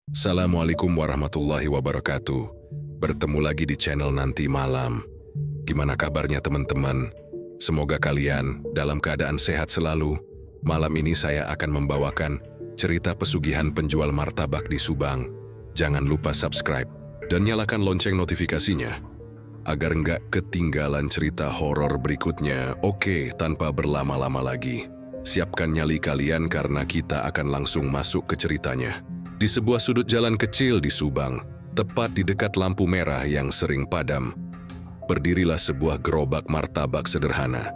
Assalamualaikum warahmatullahi wabarakatuh. Bertemu lagi di channel Nanti Malam. Gimana kabarnya teman-teman? Semoga kalian dalam keadaan sehat selalu. Malam ini saya akan membawakan cerita pesugihan penjual martabak di Subang. Jangan lupa subscribe dan nyalakan lonceng notifikasinya agar nggak ketinggalan cerita horor berikutnya. Oke, tanpa berlama-lama lagi, siapkan nyali kalian karena kita akan langsung masuk ke ceritanya. Di sebuah sudut jalan kecil di Subang, tepat di dekat lampu merah yang sering padam, berdirilah sebuah gerobak martabak sederhana.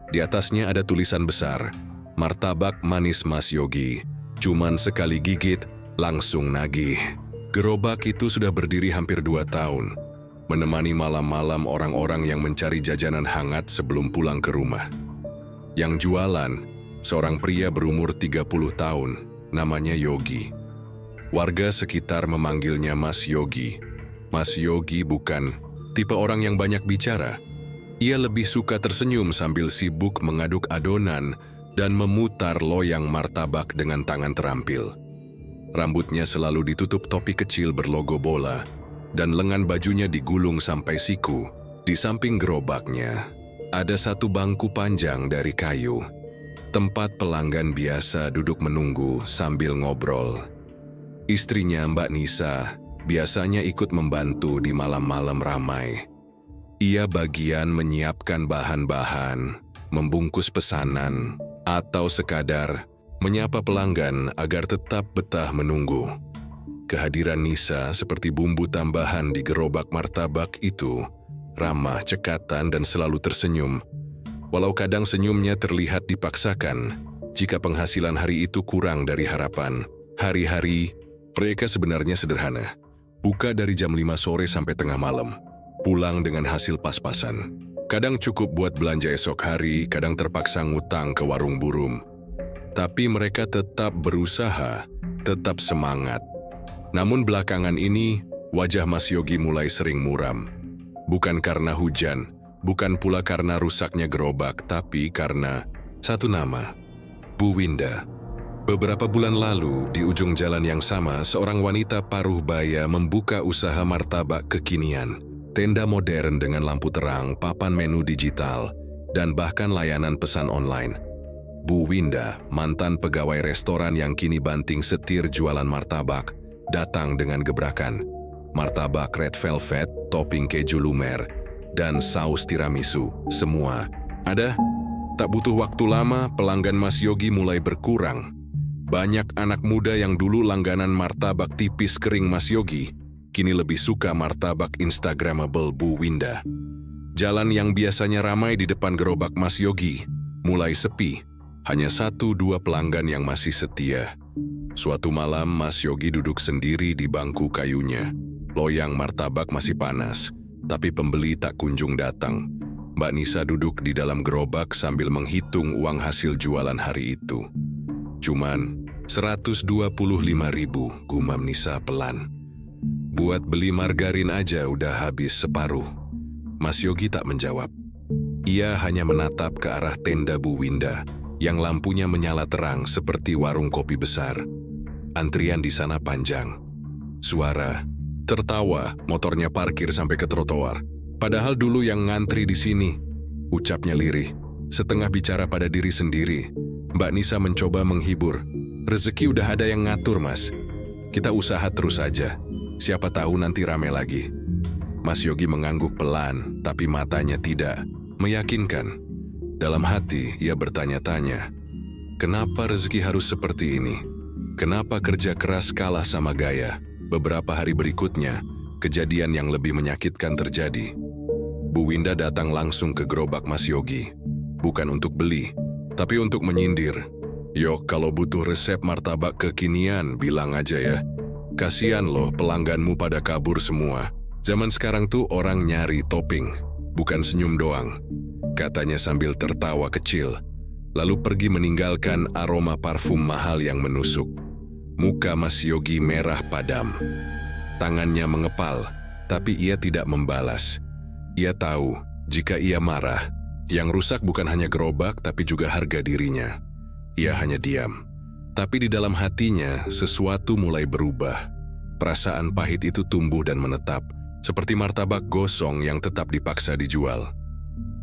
Di atasnya ada tulisan besar, "Martabak Manis Mas Yogi, cuman sekali gigit, langsung nagih." Gerobak itu sudah berdiri hampir 2 tahun, menemani malam-malam orang-orang yang mencari jajanan hangat sebelum pulang ke rumah. Yang jualan, seorang pria berumur 30 tahun, namanya Yogi. Warga sekitar memanggilnya Mas Yogi. Mas Yogi bukan tipe orang yang banyak bicara. Ia lebih suka tersenyum sambil sibuk mengaduk adonan dan memutar loyang martabak dengan tangan terampil. Rambutnya selalu ditutup topi kecil berlogo bola, dan lengan bajunya digulung sampai siku. Di samping gerobaknya, ada satu bangku panjang dari kayu. Tempat pelanggan biasa duduk menunggu sambil ngobrol. Istrinya Mbak Nisa biasanya ikut membantu di malam-malam ramai. Ia bagian menyiapkan bahan-bahan, membungkus pesanan, atau sekadar menyapa pelanggan agar tetap betah menunggu. Kehadiran Nisa seperti bumbu tambahan di gerobak martabak itu, ramah, cekatan, dan selalu tersenyum. Walau kadang senyumnya terlihat dipaksakan jika penghasilan hari itu kurang dari harapan. Hari-hari mereka sebenarnya sederhana. Buka dari jam 5 sore sampai tengah malam. Pulang dengan hasil pas-pasan. Kadang cukup buat belanja esok hari, kadang terpaksa ngutang ke warung burung. Tapi mereka tetap berusaha, tetap semangat. Namun belakangan ini, wajah Mas Yogi mulai sering muram. Bukan karena hujan, bukan pula karena rusaknya gerobak, tapi karena satu nama, Bu Winda. Beberapa bulan lalu, di ujung jalan yang sama, seorang wanita paruh baya membuka usaha martabak kekinian. Tenda modern dengan lampu terang, papan menu digital, dan bahkan layanan pesan online. Bu Winda, mantan pegawai restoran yang kini banting setir jualan martabak, datang dengan gebrakan. Martabak red velvet, topping keju lumer, dan saus tiramisu, semua ada. Tak butuh waktu lama, pelanggan Mas Yogi mulai berkurang. Banyak anak muda yang dulu langganan martabak tipis kering Mas Yogi, kini lebih suka martabak Instagramable Bu Winda. Jalan yang biasanya ramai di depan gerobak Mas Yogi mulai sepi, hanya 1-2 pelanggan yang masih setia. Suatu malam Mas Yogi duduk sendiri di bangku kayunya. Loyang martabak masih panas, tapi pembeli tak kunjung datang. Mbak Nisa duduk di dalam gerobak sambil menghitung uang hasil jualan hari itu. Cuman 125.000, gumam Nisa pelan. Buat beli margarin aja udah habis separuh. Mas Yogi tak menjawab. Ia hanya menatap ke arah tenda Bu Winda yang lampunya menyala terang seperti warung kopi besar. Antrian di sana panjang. Suara, tertawa, motornya parkir sampai ke trotoar. Padahal dulu yang ngantri di sini, ucapnya lirih, setengah bicara pada diri sendiri. Mbak Nisa mencoba menghibur. Rezeki udah ada yang ngatur, Mas. Kita usaha terus saja. Siapa tahu nanti rame lagi. Mas Yogi mengangguk pelan, tapi matanya tidak meyakinkan. Dalam hati, ia bertanya-tanya, kenapa rezeki harus seperti ini? Kenapa kerja keras kalah sama gaya? Beberapa hari berikutnya, kejadian yang lebih menyakitkan terjadi. Bu Winda datang langsung ke gerobak Mas Yogi. Bukan untuk beli, tapi untuk menyindir. "Yok, kalau butuh resep martabak kekinian, bilang aja ya. Kasian loh pelangganmu pada kabur semua. Zaman sekarang tuh orang nyari topping, bukan senyum doang," katanya sambil tertawa kecil. Lalu pergi meninggalkan aroma parfum mahal yang menusuk. Muka Mas Yogi merah padam. Tangannya mengepal, tapi ia tidak membalas. Ia tahu, jika ia marah, yang rusak bukan hanya gerobak tapi juga harga dirinya. Ia hanya diam. Tapi di dalam hatinya, sesuatu mulai berubah. Perasaan pahit itu tumbuh dan menetap, seperti martabak gosong yang tetap dipaksa dijual.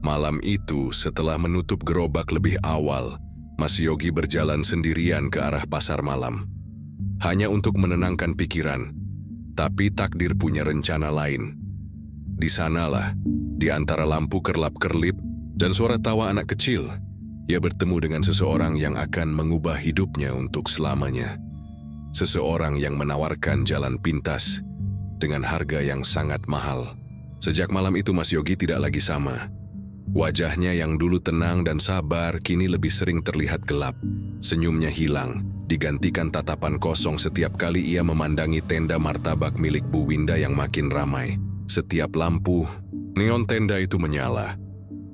Malam itu, setelah menutup gerobak lebih awal, Mas Yogi berjalan sendirian ke arah pasar malam. Hanya untuk menenangkan pikiran, tapi takdir punya rencana lain. Di sanalah, di antara lampu kerlap-kerlip dan suara tawa anak kecil, ia bertemu dengan seseorang yang akan mengubah hidupnya untuk selamanya. Seseorang yang menawarkan jalan pintas dengan harga yang sangat mahal. Sejak malam itu Mas Yogi tidak lagi sama. Wajahnya yang dulu tenang dan sabar kini lebih sering terlihat gelap. Senyumnya hilang, digantikan tatapan kosong setiap kali ia memandangi tenda martabak milik Bu Winda yang makin ramai. Setiap lampu, neon tenda itu menyala.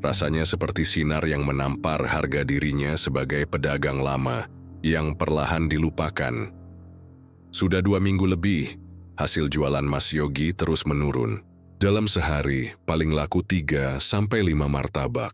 Rasanya seperti sinar yang menampar harga dirinya sebagai pedagang lama yang perlahan dilupakan. Sudah 2 minggu lebih, hasil jualan Mas Yogi terus menurun. Dalam sehari, paling laku 3-5 martabak.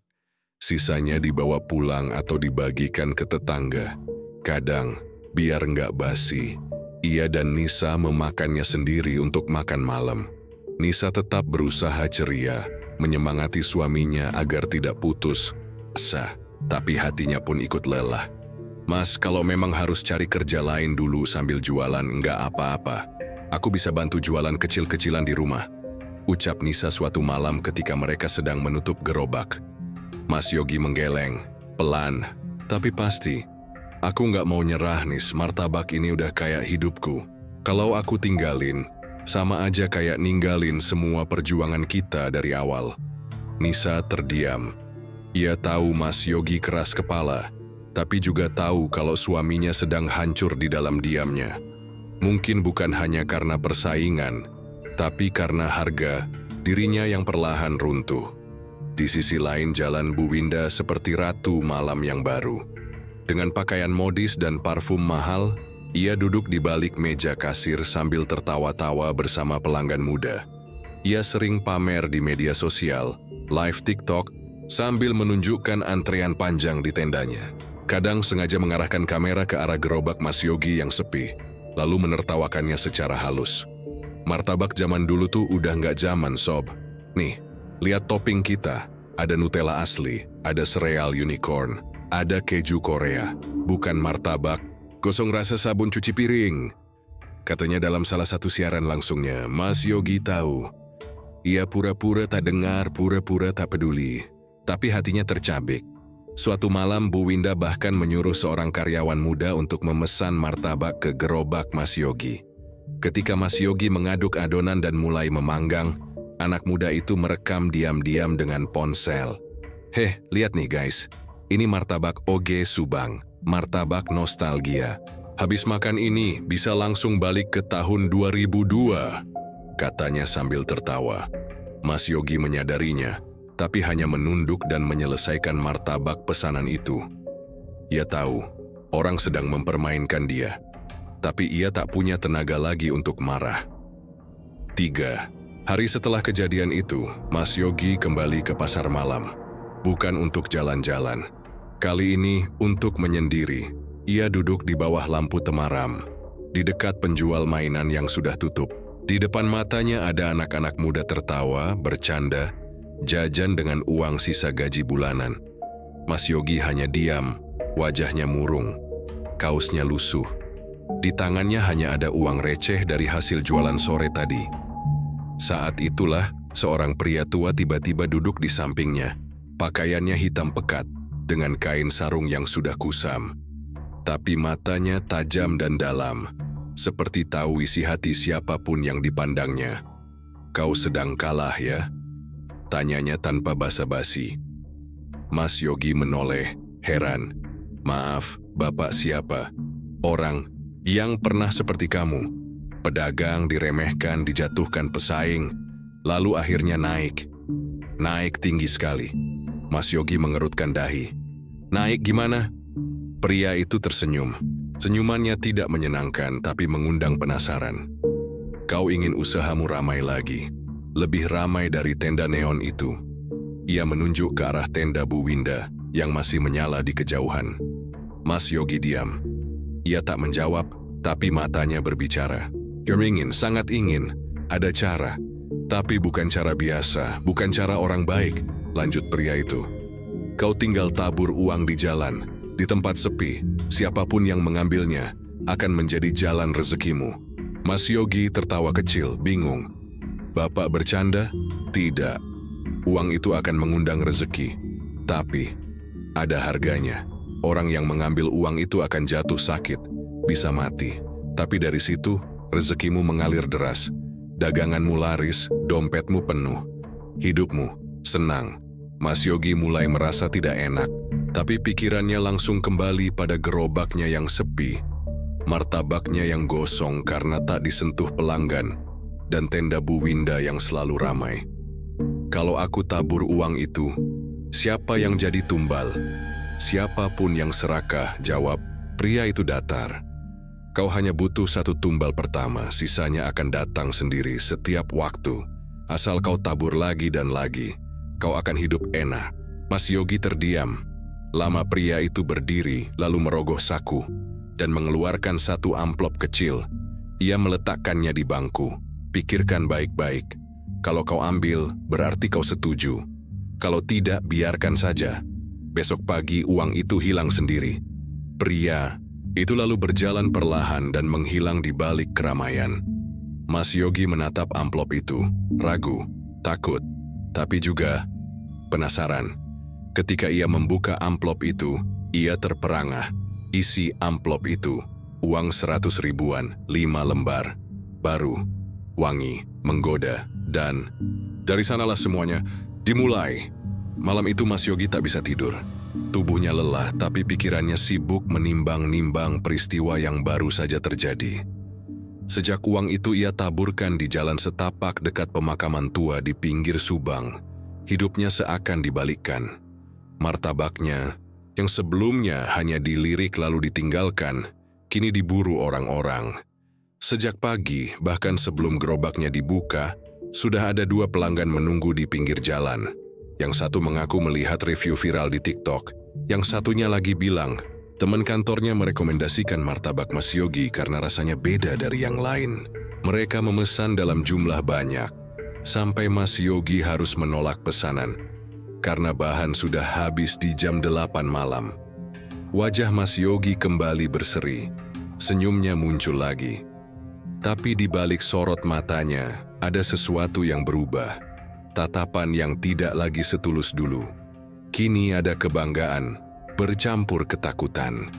Sisanya dibawa pulang atau dibagikan ke tetangga. Kadang, biar nggak basi, ia dan Nisa memakannya sendiri untuk makan malam. Nisa tetap berusaha ceria, menyemangati suaminya agar tidak putus asa, tapi hatinya pun ikut lelah. "Mas, kalau memang harus cari kerja lain dulu sambil jualan, nggak apa-apa. Aku bisa bantu jualan kecil-kecilan di rumah," ucap Nisa suatu malam ketika mereka sedang menutup gerobak. Mas Yogi menggeleng, pelan, tapi pasti. "Aku nggak mau nyerah, Nis. Martabak ini udah kayak hidupku. Kalau aku tinggalin, sama aja kayak ninggalin semua perjuangan kita dari awal." Nisa terdiam. Ia tahu Mas Yogi keras kepala, tapi juga tahu kalau suaminya sedang hancur di dalam diamnya. Mungkin bukan hanya karena persaingan, tapi karena harga dirinya yang perlahan runtuh. Di sisi lain jalan Bu Winda seperti ratu malam yang baru. Dengan pakaian modis dan parfum mahal, ia duduk di balik meja kasir sambil tertawa-tawa bersama pelanggan muda. Ia sering pamer di media sosial, live TikTok, sambil menunjukkan antrean panjang di tendanya. Kadang sengaja mengarahkan kamera ke arah gerobak Mas Yogi yang sepi, lalu menertawakannya secara halus. "Martabak zaman dulu tuh udah nggak zaman, Sob. Nih, lihat topping kita. Ada Nutella asli, ada sereal unicorn, ada keju Korea. Bukan martabak, gosong rasa sabun cuci piring," katanya dalam salah satu siaran langsungnya. Mas Yogi tahu. Ia pura-pura tak dengar, pura-pura tak peduli. Tapi hatinya tercabik. Suatu malam Bu Winda bahkan menyuruh seorang karyawan muda untuk memesan martabak ke gerobak Mas Yogi. Ketika Mas Yogi mengaduk adonan dan mulai memanggang, anak muda itu merekam diam-diam dengan ponsel. "Heh, lihat nih guys, ini martabak OG Subang, martabak nostalgia. Habis makan ini bisa langsung balik ke tahun 2002, katanya sambil tertawa. Mas Yogi menyadarinya, tapi hanya menunduk dan menyelesaikan martabak pesanan itu. Ia tahu, orang sedang mempermainkan dia. Tapi ia tak punya tenaga lagi untuk marah. 3 hari setelah kejadian itu, Mas Yogi kembali ke pasar malam. Bukan untuk jalan-jalan. Kali ini untuk menyendiri. Ia duduk di bawah lampu temaram, di dekat penjual mainan yang sudah tutup. Di depan matanya ada anak-anak muda tertawa, bercanda, jajan dengan uang sisa gaji bulanan. Mas Yogi hanya diam, wajahnya murung, kaosnya lusuh. Di tangannya hanya ada uang receh dari hasil jualan sore tadi. Saat itulah, seorang pria tua tiba-tiba duduk di sampingnya. Pakaiannya hitam pekat, dengan kain sarung yang sudah kusam. Tapi matanya tajam dan dalam, seperti tahu isi hati siapapun yang dipandangnya. "Kau sedang kalah ya?" tanyanya tanpa basa-basi. Mas Yogi menoleh, heran. "Maaf, Bapak siapa?" "Orang yang pernah seperti kamu. Pedagang diremehkan, dijatuhkan pesaing, lalu akhirnya naik. Naik tinggi sekali." Mas Yogi mengerutkan dahi. "Naik gimana?" Pria itu tersenyum. Senyumannya tidak menyenangkan tapi mengundang penasaran. "Kau ingin usahamu ramai lagi, lebih ramai dari tenda neon itu." Ia menunjuk ke arah tenda Bu Winda yang masih menyala di kejauhan. Mas Yogi diam. Ia tak menjawab, tapi matanya berbicara. Ingin, sangat ingin. Ada cara. Tapi bukan cara biasa, bukan cara orang baik, lanjut pria itu. Kau tinggal tabur uang di jalan, di tempat sepi. Siapapun yang mengambilnya akan menjadi jalan rezekimu. Mas Yogi tertawa kecil, bingung. Bapak bercanda? Tidak. Uang itu akan mengundang rezeki. Tapi ada harganya. Orang yang mengambil uang itu akan jatuh sakit, bisa mati. Tapi dari situ, rezekimu mengalir deras. Daganganmu laris, dompetmu penuh. Hidupmu senang. Mas Yogi mulai merasa tidak enak, tapi pikirannya langsung kembali pada gerobaknya yang sepi, martabaknya yang gosong karena tak disentuh pelanggan, dan tenda Bu Winda yang selalu ramai. Kalau aku tabur uang itu, siapa yang jadi tumbal? Siapapun yang serakah, jawab pria itu datar. Kau hanya butuh 1 tumbal pertama, sisanya akan datang sendiri setiap waktu. Asal kau tabur lagi dan lagi, kau akan hidup enak. Mas Yogi terdiam. Lama pria itu berdiri, lalu merogoh saku, dan mengeluarkan 1 amplop kecil. Ia meletakkannya di bangku. Pikirkan baik-baik. Kalau kau ambil, berarti kau setuju. Kalau tidak, biarkan saja. Besok pagi uang itu hilang sendiri. Pria itu lalu berjalan perlahan dan menghilang di balik keramaian. Mas Yogi menatap amplop itu, ragu, takut, tapi juga penasaran. Ketika ia membuka amplop itu, ia terperangah. Isi amplop itu, uang 100 ribuan, 5 lembar. Baru, wangi, menggoda, dan dari sanalah semuanya dimulai. Malam itu Mas Yogi tak bisa tidur. Tubuhnya lelah, tapi pikirannya sibuk menimbang-nimbang peristiwa yang baru saja terjadi. Sejak uang itu ia taburkan di jalan setapak dekat pemakaman tua di pinggir Subang, hidupnya seakan dibalikkan. Martabaknya, yang sebelumnya hanya dilirik lalu ditinggalkan, kini diburu orang-orang. Sejak pagi, bahkan sebelum gerobaknya dibuka, sudah ada 2 pelanggan menunggu di pinggir jalan. Yang satu mengaku melihat review viral di TikTok, yang satunya lagi bilang, teman kantornya merekomendasikan martabak Mas Yogi karena rasanya beda dari yang lain. Mereka memesan dalam jumlah banyak, sampai Mas Yogi harus menolak pesanan, karena bahan sudah habis di jam 8 malam. Wajah Mas Yogi kembali berseri, senyumnya muncul lagi. Tapi di balik sorot matanya, ada sesuatu yang berubah. Tatapan yang tidak lagi setulus dulu. Kini ada kebanggaan, bercampur ketakutan.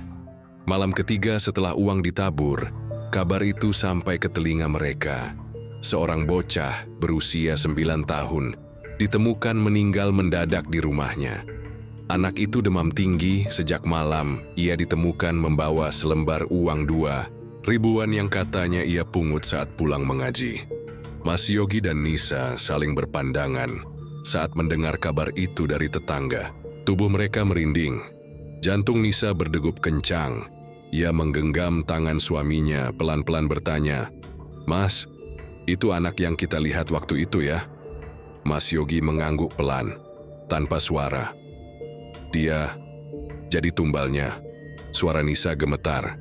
Malam ketiga setelah uang ditabur, kabar itu sampai ke telinga mereka. Seorang bocah berusia 9 tahun ditemukan meninggal mendadak di rumahnya. Anak itu demam tinggi. Sejak malam ia ditemukan membawa selembar uang 2 ribuan yang katanya ia pungut saat pulang mengaji. Mas Yogi dan Nisa saling berpandangan saat mendengar kabar itu dari tetangga. Tubuh mereka merinding. Jantung Nisa berdegup kencang. Ia menggenggam tangan suaminya, pelan-pelan bertanya, "Mas, itu anak yang kita lihat waktu itu ya?" Mas Yogi mengangguk pelan, tanpa suara. "Dia jadi tumbalnya." Suara Nisa gemetar.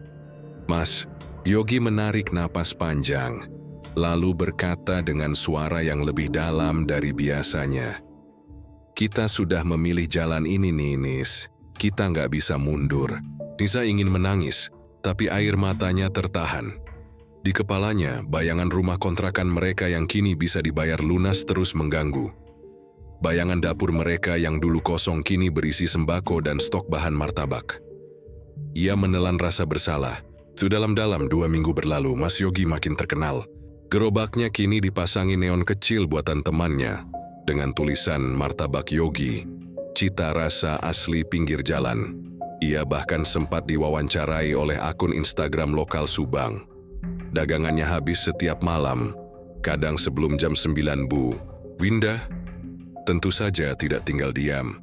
Mas Yogi menarik napas panjang, lalu berkata dengan suara yang lebih dalam dari biasanya, "Kita sudah memilih jalan ini, Nis. Kita nggak bisa mundur." Nisa ingin menangis, tapi air matanya tertahan. Di kepalanya, bayangan rumah kontrakan mereka yang kini bisa dibayar lunas terus mengganggu. Bayangan dapur mereka yang dulu kosong kini berisi sembako dan stok bahan martabak. Ia menelan rasa bersalah. Sudah dalam 2 minggu berlalu, Mas Yogi makin terkenal. Gerobaknya kini dipasangi neon kecil buatan temannya dengan tulisan Martabak Yogi, cita rasa asli pinggir jalan. Ia bahkan sempat diwawancarai oleh akun Instagram lokal Subang. Dagangannya habis setiap malam, kadang sebelum jam 9. Bu Winda tentu saja tidak tinggal diam.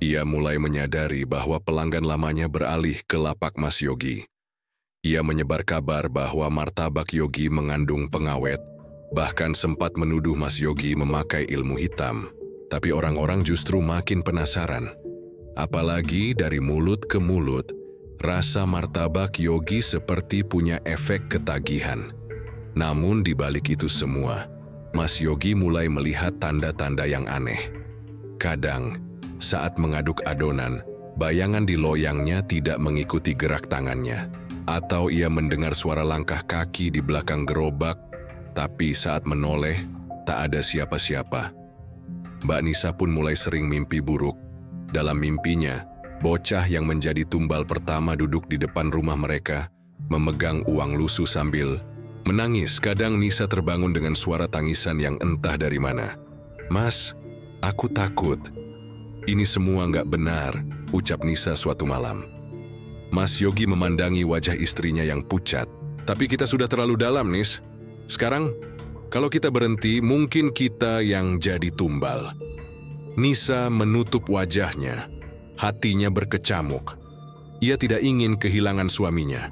Ia mulai menyadari bahwa pelanggan lamanya beralih ke lapak Mas Yogi. Ia menyebar kabar bahwa martabak Yogi mengandung pengawet, bahkan sempat menuduh Mas Yogi memakai ilmu hitam. Tapi orang-orang justru makin penasaran. Apalagi dari mulut ke mulut, rasa martabak Yogi seperti punya efek ketagihan. Namun di balik itu semua, Mas Yogi mulai melihat tanda-tanda yang aneh. Kadang, saat mengaduk adonan, bayangan di loyangnya tidak mengikuti gerak tangannya. Atau ia mendengar suara langkah kaki di belakang gerobak, tapi saat menoleh, tak ada siapa-siapa. Mbak Nisa pun mulai sering mimpi buruk. Dalam mimpinya, bocah yang menjadi tumbal pertama duduk di depan rumah mereka, memegang uang lusuh sambil menangis. Kadang Nisa terbangun dengan suara tangisan yang entah dari mana. "Mas, aku takut. Ini semua nggak benar," ucap Nisa suatu malam. Mas Yogi memandangi wajah istrinya yang pucat. "Tapi kita sudah terlalu dalam, Nis. Sekarang, kalau kita berhenti, mungkin kita yang jadi tumbal." Nisa menutup wajahnya. Hatinya berkecamuk. Ia tidak ingin kehilangan suaminya.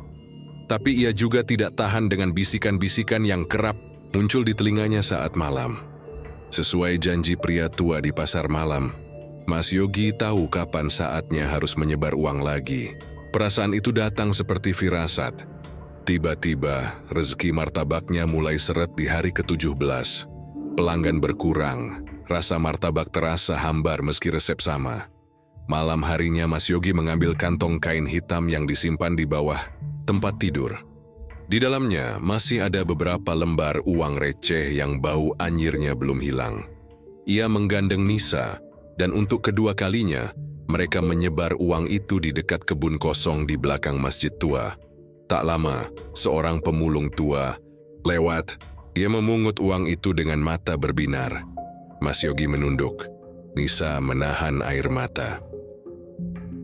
Tapi ia juga tidak tahan dengan bisikan-bisikan yang kerap muncul di telinganya saat malam. Sesuai janji pria tua di pasar malam, Mas Yogi tahu kapan saatnya harus menyebar uang lagi. Perasaan itu datang seperti firasat. Tiba-tiba, rezeki martabaknya mulai seret di hari ke-17. Pelanggan berkurang, rasa martabak terasa hambar meski resep sama. Malam harinya Mas Yogi mengambil kantong kain hitam yang disimpan di bawah tempat tidur. Di dalamnya masih ada beberapa lembar uang receh yang bau anyirnya belum hilang. Ia menggandeng Nisa, dan untuk kedua kalinya, mereka menyebar uang itu di dekat kebun kosong di belakang masjid tua. Tak lama, seorang pemulung tua lewat. Ia memungut uang itu dengan mata berbinar. Mas Yogi menunduk. Nisa menahan air mata.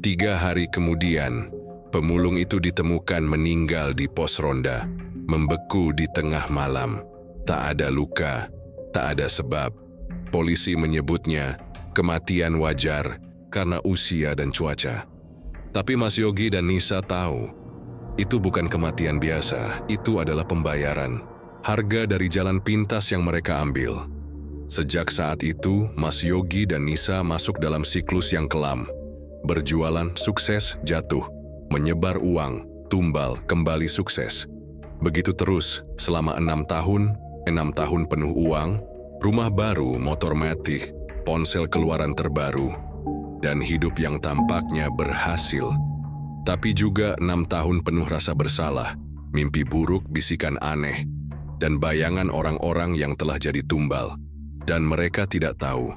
3 hari kemudian, pemulung itu ditemukan meninggal di pos ronda, membeku di tengah malam. Tak ada luka, tak ada sebab. Polisi menyebutnya kematian wajar karena usia dan cuaca. Tapi Mas Yogi dan Nisa tahu, itu bukan kematian biasa, itu adalah pembayaran. Harga dari jalan pintas yang mereka ambil. Sejak saat itu, Mas Yogi dan Nisa masuk dalam siklus yang kelam. Berjualan, sukses, jatuh. Menyebar uang, tumbal, kembali sukses. Begitu terus, selama 6 tahun, 6 tahun penuh uang, rumah baru, motor matic, ponsel keluaran terbaru, dan hidup yang tampaknya berhasil. Tapi juga 6 tahun penuh rasa bersalah, mimpi buruk, bisikan aneh, dan bayangan orang-orang yang telah jadi tumbal. Dan mereka tidak tahu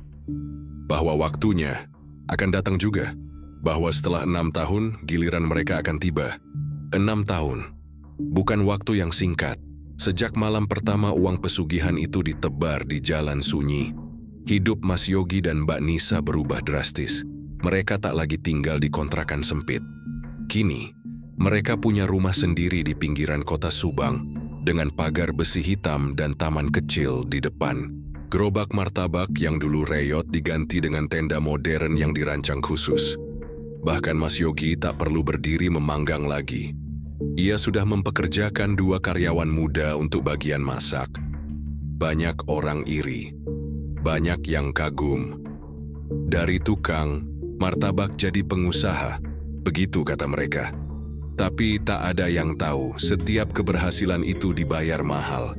bahwa waktunya akan datang juga, bahwa setelah 6 tahun giliran mereka akan tiba. 6 tahun, bukan waktu yang singkat. Sejak malam pertama uang pesugihan itu ditebar di jalan sunyi, hidup Mas Yogi dan Mbak Nisa berubah drastis. Mereka tak lagi tinggal di kontrakan sempit. Kini, mereka punya rumah sendiri di pinggiran kota Subang, dengan pagar besi hitam dan taman kecil di depan. Gerobak martabak yang dulu reyot diganti dengan tenda modern yang dirancang khusus. Bahkan Mas Yogi tak perlu berdiri memanggang lagi. Ia sudah mempekerjakan 2 karyawan muda untuk bagian masak. Banyak orang iri, banyak yang kagum. Dari tukang, martabak jadi pengusaha, begitu kata mereka. Tapi tak ada yang tahu setiap keberhasilan itu dibayar mahal.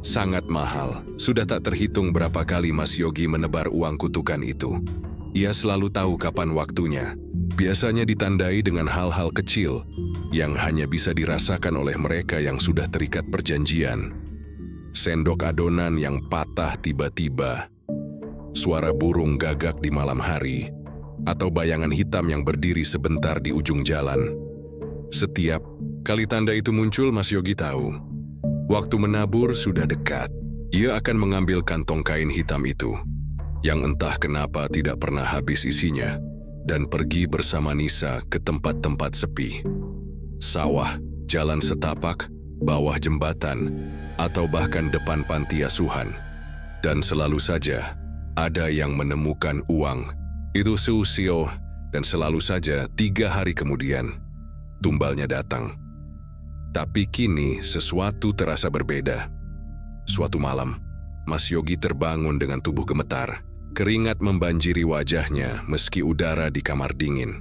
Sangat mahal, sudah tak terhitung berapa kali Mas Yogi menebar uang kutukan itu. Ia selalu tahu kapan waktunya. Biasanya ditandai dengan hal-hal kecil yang hanya bisa dirasakan oleh mereka yang sudah terikat perjanjian. Sendok adonan yang patah tiba-tiba, suara burung gagak di malam hari, atau bayangan hitam yang berdiri sebentar di ujung jalan. Setiap kali tanda itu muncul, Mas Yogi tahu waktu menabur sudah dekat. Ia akan mengambil kantong kain hitam itu, yang entah kenapa tidak pernah habis isinya, dan pergi bersama Nisa ke tempat-tempat sepi. Sawah, jalan setapak, bawah jembatan, atau bahkan depan panti asuhan. Dan selalu saja, ada yang menemukan uang. Itu Susio, dan selalu saja 3 hari kemudian, tumbalnya datang. Tapi kini sesuatu terasa berbeda. Suatu malam, Mas Yogi terbangun dengan tubuh gemetar. Keringat membanjiri wajahnya meski udara di kamar dingin.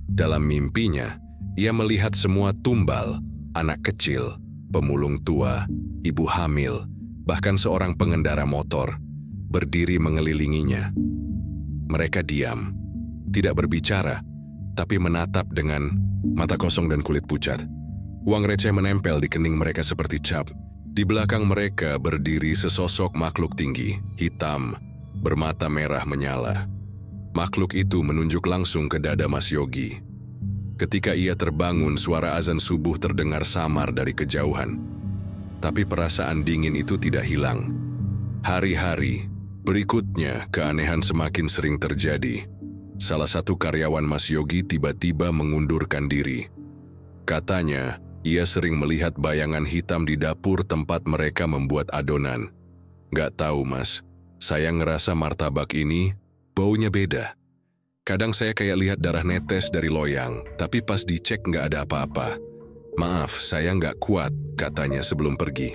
Dalam mimpinya, ia melihat semua tumbal, anak kecil, pemulung tua, ibu hamil, bahkan seorang pengendara motor berdiri mengelilinginya. Mereka diam, tidak berbicara, tapi menatap dengan mata kosong dan kulit pucat. Uang receh menempel di kening mereka seperti cap. Di belakang mereka berdiri sesosok makhluk tinggi, hitam, bermata merah menyala. Makhluk itu menunjuk langsung ke dada Mas Yogi. Ketika ia terbangun, suara azan subuh terdengar samar dari kejauhan. Tapi perasaan dingin itu tidak hilang. Hari-hari berikutnya, keanehan semakin sering terjadi. Salah satu karyawan Mas Yogi tiba-tiba mengundurkan diri. Katanya, ia sering melihat bayangan hitam di dapur tempat mereka membuat adonan. Gak tahu mas, saya ngerasa martabak ini baunya beda. Kadang saya kayak lihat darah netes dari loyang, tapi pas dicek nggak ada apa-apa. Maaf, saya nggak kuat, katanya sebelum pergi.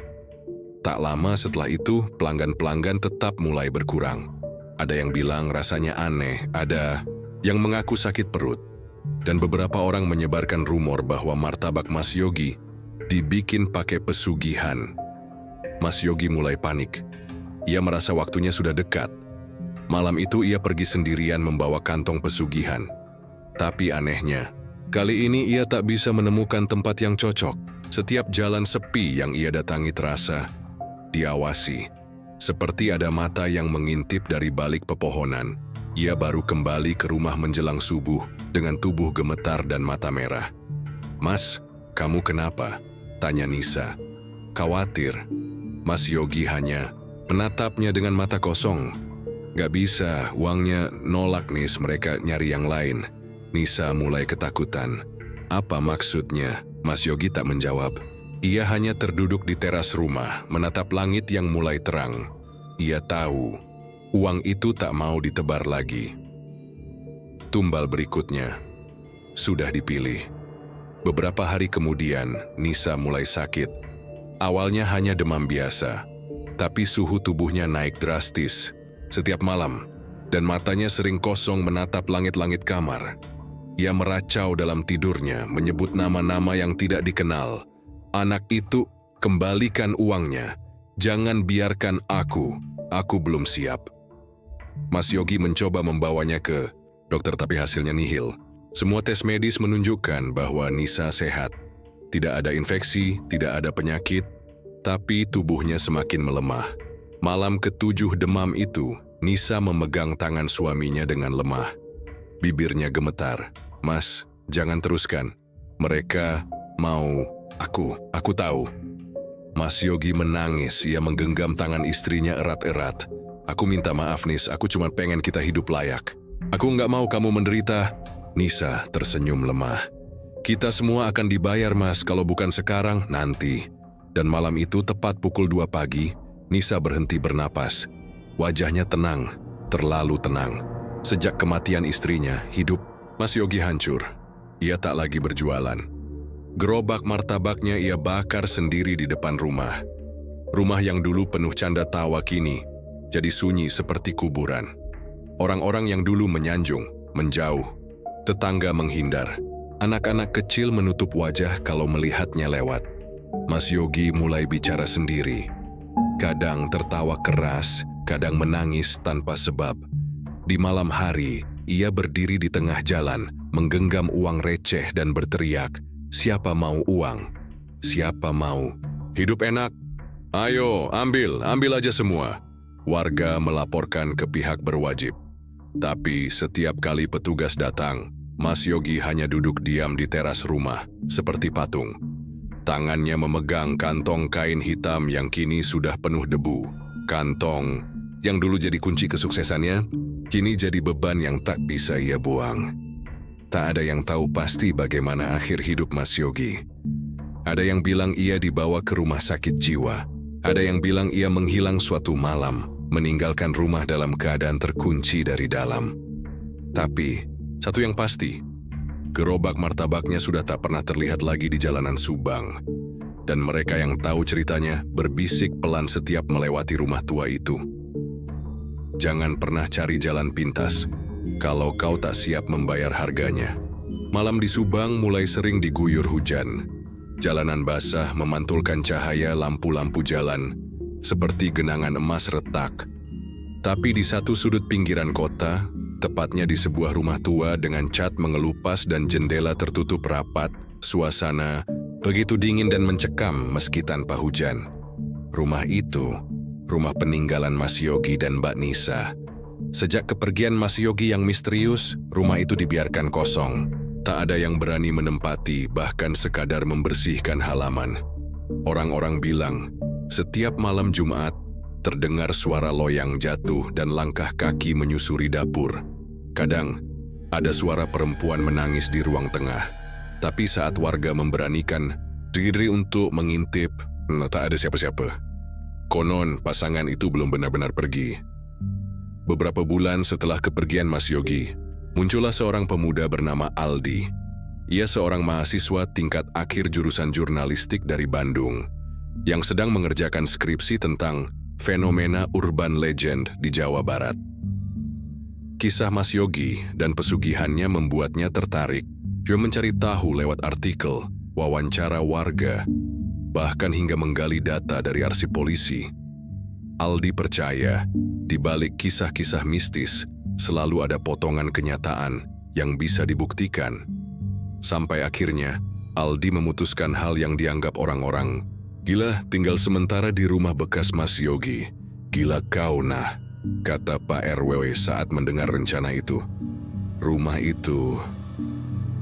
Tak lama setelah itu, pelanggan-pelanggan tetap mulai berkurang. Ada yang bilang rasanya aneh, ada yang mengaku sakit perut. Dan beberapa orang menyebarkan rumor bahwa martabak Mas Yogi dibikin pakai pesugihan. Mas Yogi mulai panik. Ia merasa waktunya sudah dekat. Malam itu ia pergi sendirian membawa kantong pesugihan. Tapi anehnya, kali ini ia tak bisa menemukan tempat yang cocok. Setiap jalan sepi yang ia datangi terasa diawasi. Seperti ada mata yang mengintip dari balik pepohonan. Ia baru kembali ke rumah menjelang subuh dengan tubuh gemetar dan mata merah. "Mas, kamu kenapa?" tanya Nisa. Khawatir. Mas Yogi hanya menatapnya dengan mata kosong. "Gak bisa, uangnya nolak nis, mereka nyari yang lain." Nisa mulai ketakutan. Apa maksudnya? Mas Yogi tak menjawab. Ia hanya terduduk di teras rumah, menatap langit yang mulai terang. Ia tahu, uang itu tak mau ditebar lagi. Tumbal berikutnya sudah dipilih. Beberapa hari kemudian, Nisa mulai sakit. Awalnya hanya demam biasa, tapi suhu tubuhnya naik drastis. Setiap malam, dan matanya sering kosong menatap langit-langit kamar. Ia meracau dalam tidurnya, menyebut nama-nama yang tidak dikenal. "Anak itu, kembalikan uangnya. Jangan biarkan aku belum siap." Mas Yogi mencoba membawanya ke dokter tapi hasilnya nihil. Semua tes medis menunjukkan bahwa Nisa sehat. Tidak ada infeksi, tidak ada penyakit, tapi tubuhnya semakin melemah. Malam ke-7 demam itu, Nisa memegang tangan suaminya dengan lemah. Bibirnya gemetar. "Mas, jangan teruskan. Mereka mau aku tahu." Mas Yogi menangis, ia menggenggam tangan istrinya erat-erat. "Aku minta maaf Nis, aku cuma pengen kita hidup layak. Aku nggak mau kamu menderita." Nisa tersenyum lemah. "Kita semua akan dibayar mas, kalau bukan sekarang, nanti." Dan malam itu tepat pukul 2 pagi, Nisa berhenti bernapas. Wajahnya tenang, terlalu tenang. Sejak kematian istrinya, hidup Mas Yogi hancur. Ia tak lagi berjualan. Gerobak martabaknya ia bakar sendiri di depan rumah. Rumah yang dulu penuh canda tawa kini jadi sunyi seperti kuburan. Orang-orang yang dulu menyanjung, menjauh. Tetangga menghindar. Anak-anak kecil menutup wajah kalau melihatnya lewat. Mas Yogi mulai bicara sendiri. Kadang tertawa keras, kadang menangis tanpa sebab. Di malam hari, ia berdiri di tengah jalan, menggenggam uang receh dan berteriak, "Siapa mau uang? Siapa mau hidup enak? Ayo, ambil aja semua." Warga melaporkan ke pihak berwajib. Tapi setiap kali petugas datang, Mas Yogi hanya duduk diam di teras rumah, seperti patung. Tangannya memegang kantong kain hitam yang kini sudah penuh debu. Kantong yang dulu jadi kunci kesuksesannya, kini jadi beban yang tak bisa ia buang. Tak ada yang tahu pasti bagaimana akhir hidup Mas Yogi. Ada yang bilang ia dibawa ke rumah sakit jiwa. Ada yang bilang ia menghilang suatu malam, meninggalkan rumah dalam keadaan terkunci dari dalam. Tapi satu yang pasti, gerobak martabaknya sudah tak pernah terlihat lagi di jalanan Subang. Dan mereka yang tahu ceritanya berbisik pelan setiap melewati rumah tua itu. Jangan pernah cari jalan pintas kalau kau tak siap membayar harganya. Malam di Subang mulai sering diguyur hujan. Jalanan basah memantulkan cahaya lampu-lampu jalan, seperti genangan emas retak. Tapi di satu sudut pinggiran kota, tepatnya di sebuah rumah tua dengan cat mengelupas dan jendela tertutup rapat, suasana begitu dingin dan mencekam meski tanpa hujan. Rumah itu, rumah peninggalan Mas Yogi dan Mbak Nisa. Sejak kepergian Mas Yogi yang misterius, rumah itu dibiarkan kosong. Tak ada yang berani menempati, bahkan sekadar membersihkan halaman. Orang-orang bilang, setiap malam Jumat, terdengar suara loyang jatuh dan langkah kaki menyusuri dapur. Kadang, ada suara perempuan menangis di ruang tengah. Tapi saat warga memberanikan diri untuk mengintip, tak ada siapa-siapa. Konon, pasangan itu belum benar-benar pergi. Beberapa bulan setelah kepergian Mas Yogi, muncullah seorang pemuda bernama Aldi. Ia seorang mahasiswa tingkat akhir jurusan jurnalistik dari Bandung, yang sedang mengerjakan skripsi tentang fenomena urban legend di Jawa Barat. Kisah Mas Yogi dan pesugihannya membuatnya tertarik. Dia mencari tahu lewat artikel, wawancara warga, bahkan hingga menggali data dari arsip polisi. Aldi percaya, di balik kisah-kisah mistis, selalu ada potongan kenyataan yang bisa dibuktikan. Sampai akhirnya, Aldi memutuskan hal yang dianggap orang-orang gila tinggal sementara di rumah bekas Mas Yogi. Gila kau nah, kata Pak RW saat mendengar rencana itu. Rumah itu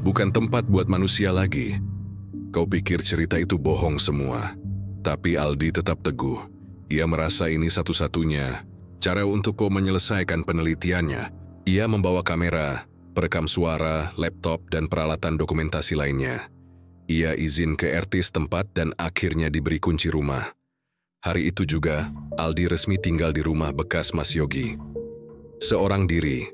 bukan tempat buat manusia lagi. Kau pikir cerita itu bohong semua. Tapi Aldi tetap teguh. Ia merasa ini satu-satunya cara untuk kau menyelesaikan penelitiannya. Ia membawa kamera, perekam suara, laptop, dan peralatan dokumentasi lainnya. Ia izin ke RT setempat dan akhirnya diberi kunci rumah. Hari itu juga, Aldi resmi tinggal di rumah bekas Mas Yogi. Seorang diri.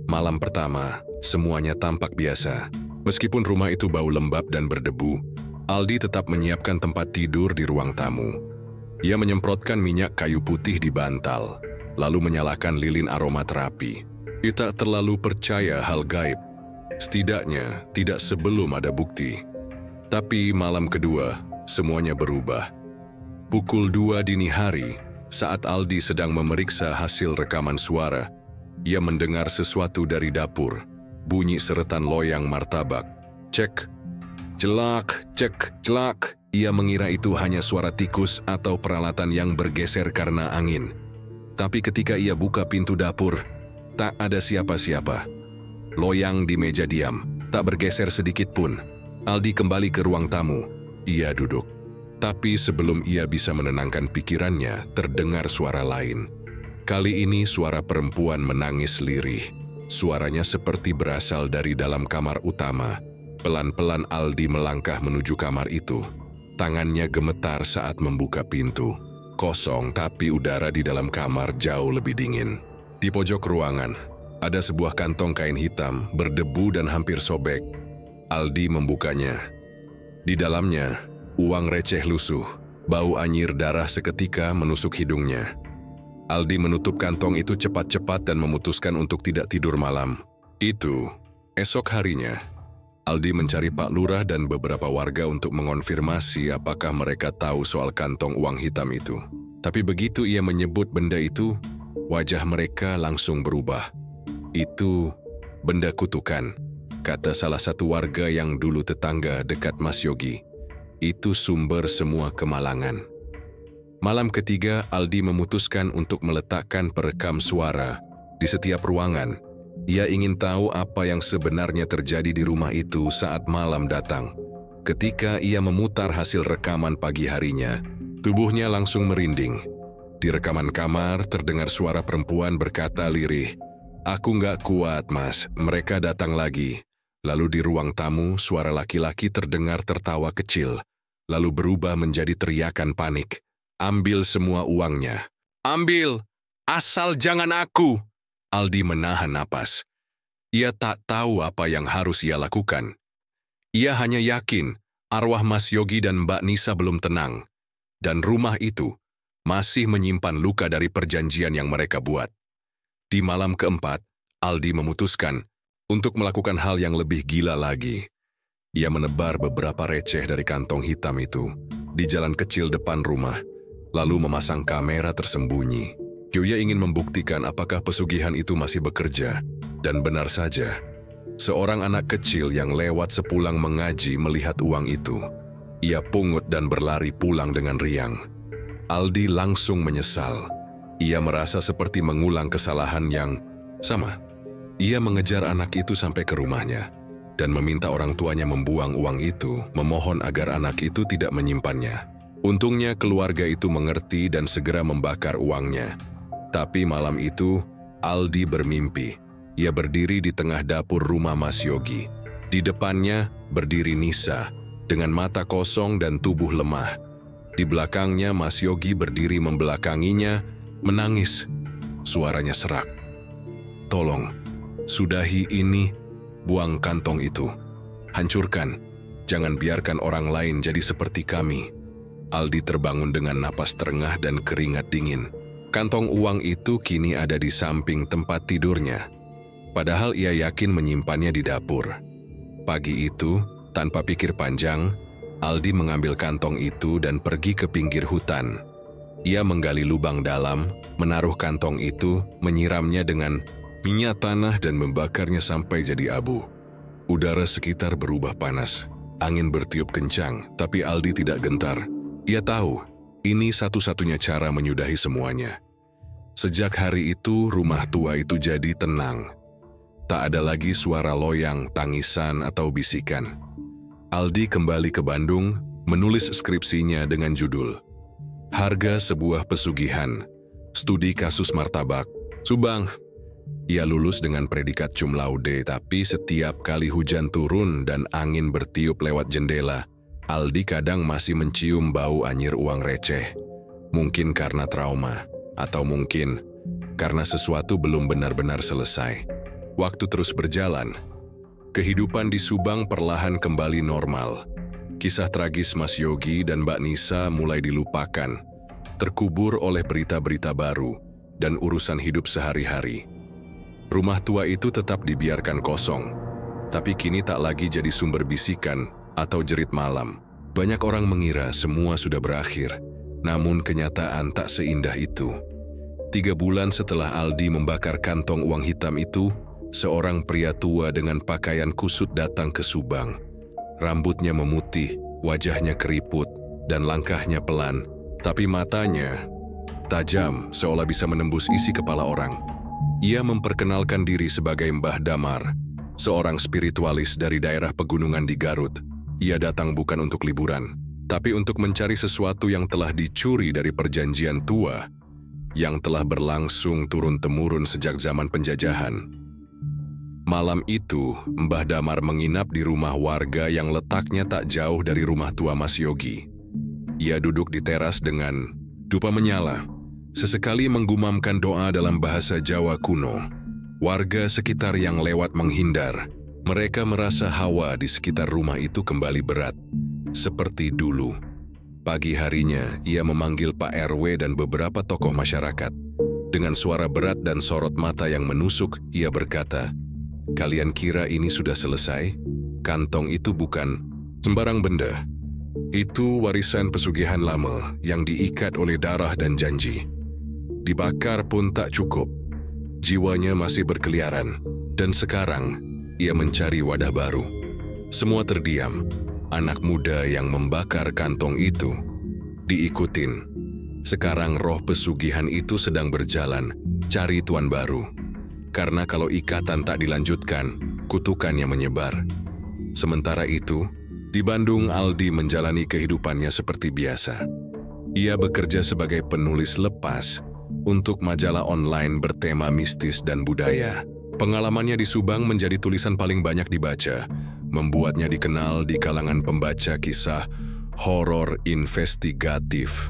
Malam pertama, semuanya tampak biasa. Meskipun rumah itu bau lembab dan berdebu, Aldi tetap menyiapkan tempat tidur di ruang tamu. Ia menyemprotkan minyak kayu putih di bantal, lalu menyalakan lilin aromaterapi. Ia tak terlalu percaya hal gaib. Setidaknya tidak sebelum ada bukti. Tapi malam kedua, semuanya berubah. Pukul 2 dini hari, saat Aldi sedang memeriksa hasil rekaman suara, ia mendengar sesuatu dari dapur. Bunyi seretan loyang martabak. Cek, jelak, cek, jelak. Ia mengira itu hanya suara tikus atau peralatan yang bergeser karena angin. Tapi ketika ia buka pintu dapur, tak ada siapa-siapa. Loyang di meja diam, tak bergeser sedikit pun. Aldi kembali ke ruang tamu. Ia duduk. Tapi sebelum ia bisa menenangkan pikirannya, terdengar suara lain. Kali ini suara perempuan menangis lirih. Suaranya seperti berasal dari dalam kamar utama. Pelan-pelan Aldi melangkah menuju kamar itu. Tangannya gemetar saat membuka pintu. Kosong, tapi udara di dalam kamar jauh lebih dingin. Di pojok ruangan, ada sebuah kantong kain hitam, berdebu dan hampir sobek. Aldi membukanya. Di dalamnya, uang receh lusuh. Bau anyir darah seketika menusuk hidungnya. Aldi menutup kantong itu cepat-cepat dan memutuskan untuk tidak tidur malam. Esok harinya, Aldi mencari Pak Lurah dan beberapa warga untuk mengonfirmasi apakah mereka tahu soal kantong uang hitam itu. Tapi begitu ia menyebut benda itu, wajah mereka langsung berubah. Itu benda kutukan, kata salah satu warga yang dulu tetangga dekat Mas Yogi. Itu sumber semua kemalangan. Malam ketiga, Aldi memutuskan untuk meletakkan perekam suara di setiap ruangan. Ia ingin tahu apa yang sebenarnya terjadi di rumah itu saat malam datang. Ketika ia memutar hasil rekaman pagi harinya, tubuhnya langsung merinding. Di rekaman kamar terdengar suara perempuan berkata lirih, "Aku nggak kuat, Mas, mereka datang lagi." Lalu di ruang tamu, suara laki-laki terdengar tertawa kecil, lalu berubah menjadi teriakan panik. "Ambil semua uangnya. Ambil! Asal jangan aku!" Aldi menahan napas. Ia tak tahu apa yang harus ia lakukan. Ia hanya yakin arwah Mas Yogi dan Mbak Nisa belum tenang, dan rumah itu masih menyimpan luka dari perjanjian yang mereka buat. Di malam keempat, Aldi memutuskan untuk melakukan hal yang lebih gila lagi. Ia menebar beberapa receh dari kantong hitam itu di jalan kecil depan rumah, lalu memasang kamera tersembunyi. Kyoya ingin membuktikan apakah pesugihan itu masih bekerja, dan benar saja. Seorang anak kecil yang lewat sepulang mengaji melihat uang itu. Ia pungut dan berlari pulang dengan riang. Aldi langsung menyesal. Ia merasa seperti mengulang kesalahan yang sama. Ia mengejar anak itu sampai ke rumahnya dan meminta orang tuanya membuang uang itu, memohon agar anak itu tidak menyimpannya. Untungnya keluarga itu mengerti dan segera membakar uangnya. Tapi malam itu, Aldi bermimpi. Ia berdiri di tengah dapur rumah Mas Yogi. Di depannya berdiri Nisa dengan mata kosong dan tubuh lemah. Di belakangnya Mas Yogi berdiri membelakanginya, menangis. Suaranya serak. "Tolong, sudahi ini, buang kantong itu. Hancurkan, jangan biarkan orang lain jadi seperti kami." Aldi terbangun dengan napas terengah dan keringat dingin. Kantong uang itu kini ada di samping tempat tidurnya. Padahal ia yakin menyimpannya di dapur. Pagi itu, tanpa pikir panjang, Aldi mengambil kantong itu dan pergi ke pinggir hutan. Ia menggali lubang dalam, menaruh kantong itu, menyiramnya dengan minyak tanah dan membakarnya sampai jadi abu. Udara sekitar berubah panas. Angin bertiup kencang, tapi Aldi tidak gentar. Ia tahu, ini satu-satunya cara menyudahi semuanya. Sejak hari itu, rumah tua itu jadi tenang. Tak ada lagi suara loyang, tangisan, atau bisikan. Aldi kembali ke Bandung, menulis skripsinya dengan judul Harga Sebuah Pesugihan, Studi Kasus Martabak, Subang. Ia lulus dengan predikat cum laude, tapi setiap kali hujan turun dan angin bertiup lewat jendela, Aldi kadang masih mencium bau anyir uang receh. Mungkin karena trauma, atau mungkin karena sesuatu belum benar-benar selesai. Waktu terus berjalan. Kehidupan di Subang perlahan kembali normal. Kisah tragis Mas Yogi dan Mbak Nisa mulai dilupakan, terkubur oleh berita-berita baru dan urusan hidup sehari-hari. Rumah tua itu tetap dibiarkan kosong, tapi kini tak lagi jadi sumber bisikan atau jerit malam. Banyak orang mengira semua sudah berakhir, namun kenyataan tak seindah itu. 3 bulan setelah Aldi membakar kantong uang hitam itu, seorang pria tua dengan pakaian kusut datang ke Subang. Rambutnya memutih, wajahnya keriput, dan langkahnya pelan, tapi matanya tajam seolah bisa menembus isi kepala orang. Ia memperkenalkan diri sebagai Mbah Damar, seorang spiritualis dari daerah pegunungan di Garut. Ia datang bukan untuk liburan, tapi untuk mencari sesuatu yang telah dicuri dari perjanjian tua, yang telah berlangsung turun-temurun sejak zaman penjajahan. Malam itu, Mbah Damar menginap di rumah warga yang letaknya tak jauh dari rumah tua Mas Yogi. Ia duduk di teras dengan dupa menyala, sesekali menggumamkan doa dalam bahasa Jawa kuno. Warga sekitar yang lewat menghindar. Mereka merasa hawa di sekitar rumah itu kembali berat, seperti dulu. Pagi harinya, ia memanggil Pak RW dan beberapa tokoh masyarakat. Dengan suara berat dan sorot mata yang menusuk, ia berkata, "Kalian kira ini sudah selesai? Kantong itu bukan sembarang benda. Itu warisan pesugihan lama yang diikat oleh darah dan janji. Dibakar pun tak cukup. Jiwanya masih berkeliaran, dan sekarang ia mencari wadah baru." Semua terdiam. Anak muda yang membakar kantong itu diikutin. Sekarang roh pesugihan itu sedang berjalan, cari tuan baru. Karena kalau ikatan tak dilanjutkan, kutukannya menyebar. Sementara itu, di Bandung Aldi menjalani kehidupannya seperti biasa. Ia bekerja sebagai penulis lepas untuk majalah online bertema mistis dan budaya. Pengalamannya di Subang menjadi tulisan paling banyak dibaca, membuatnya dikenal di kalangan pembaca kisah horor investigatif.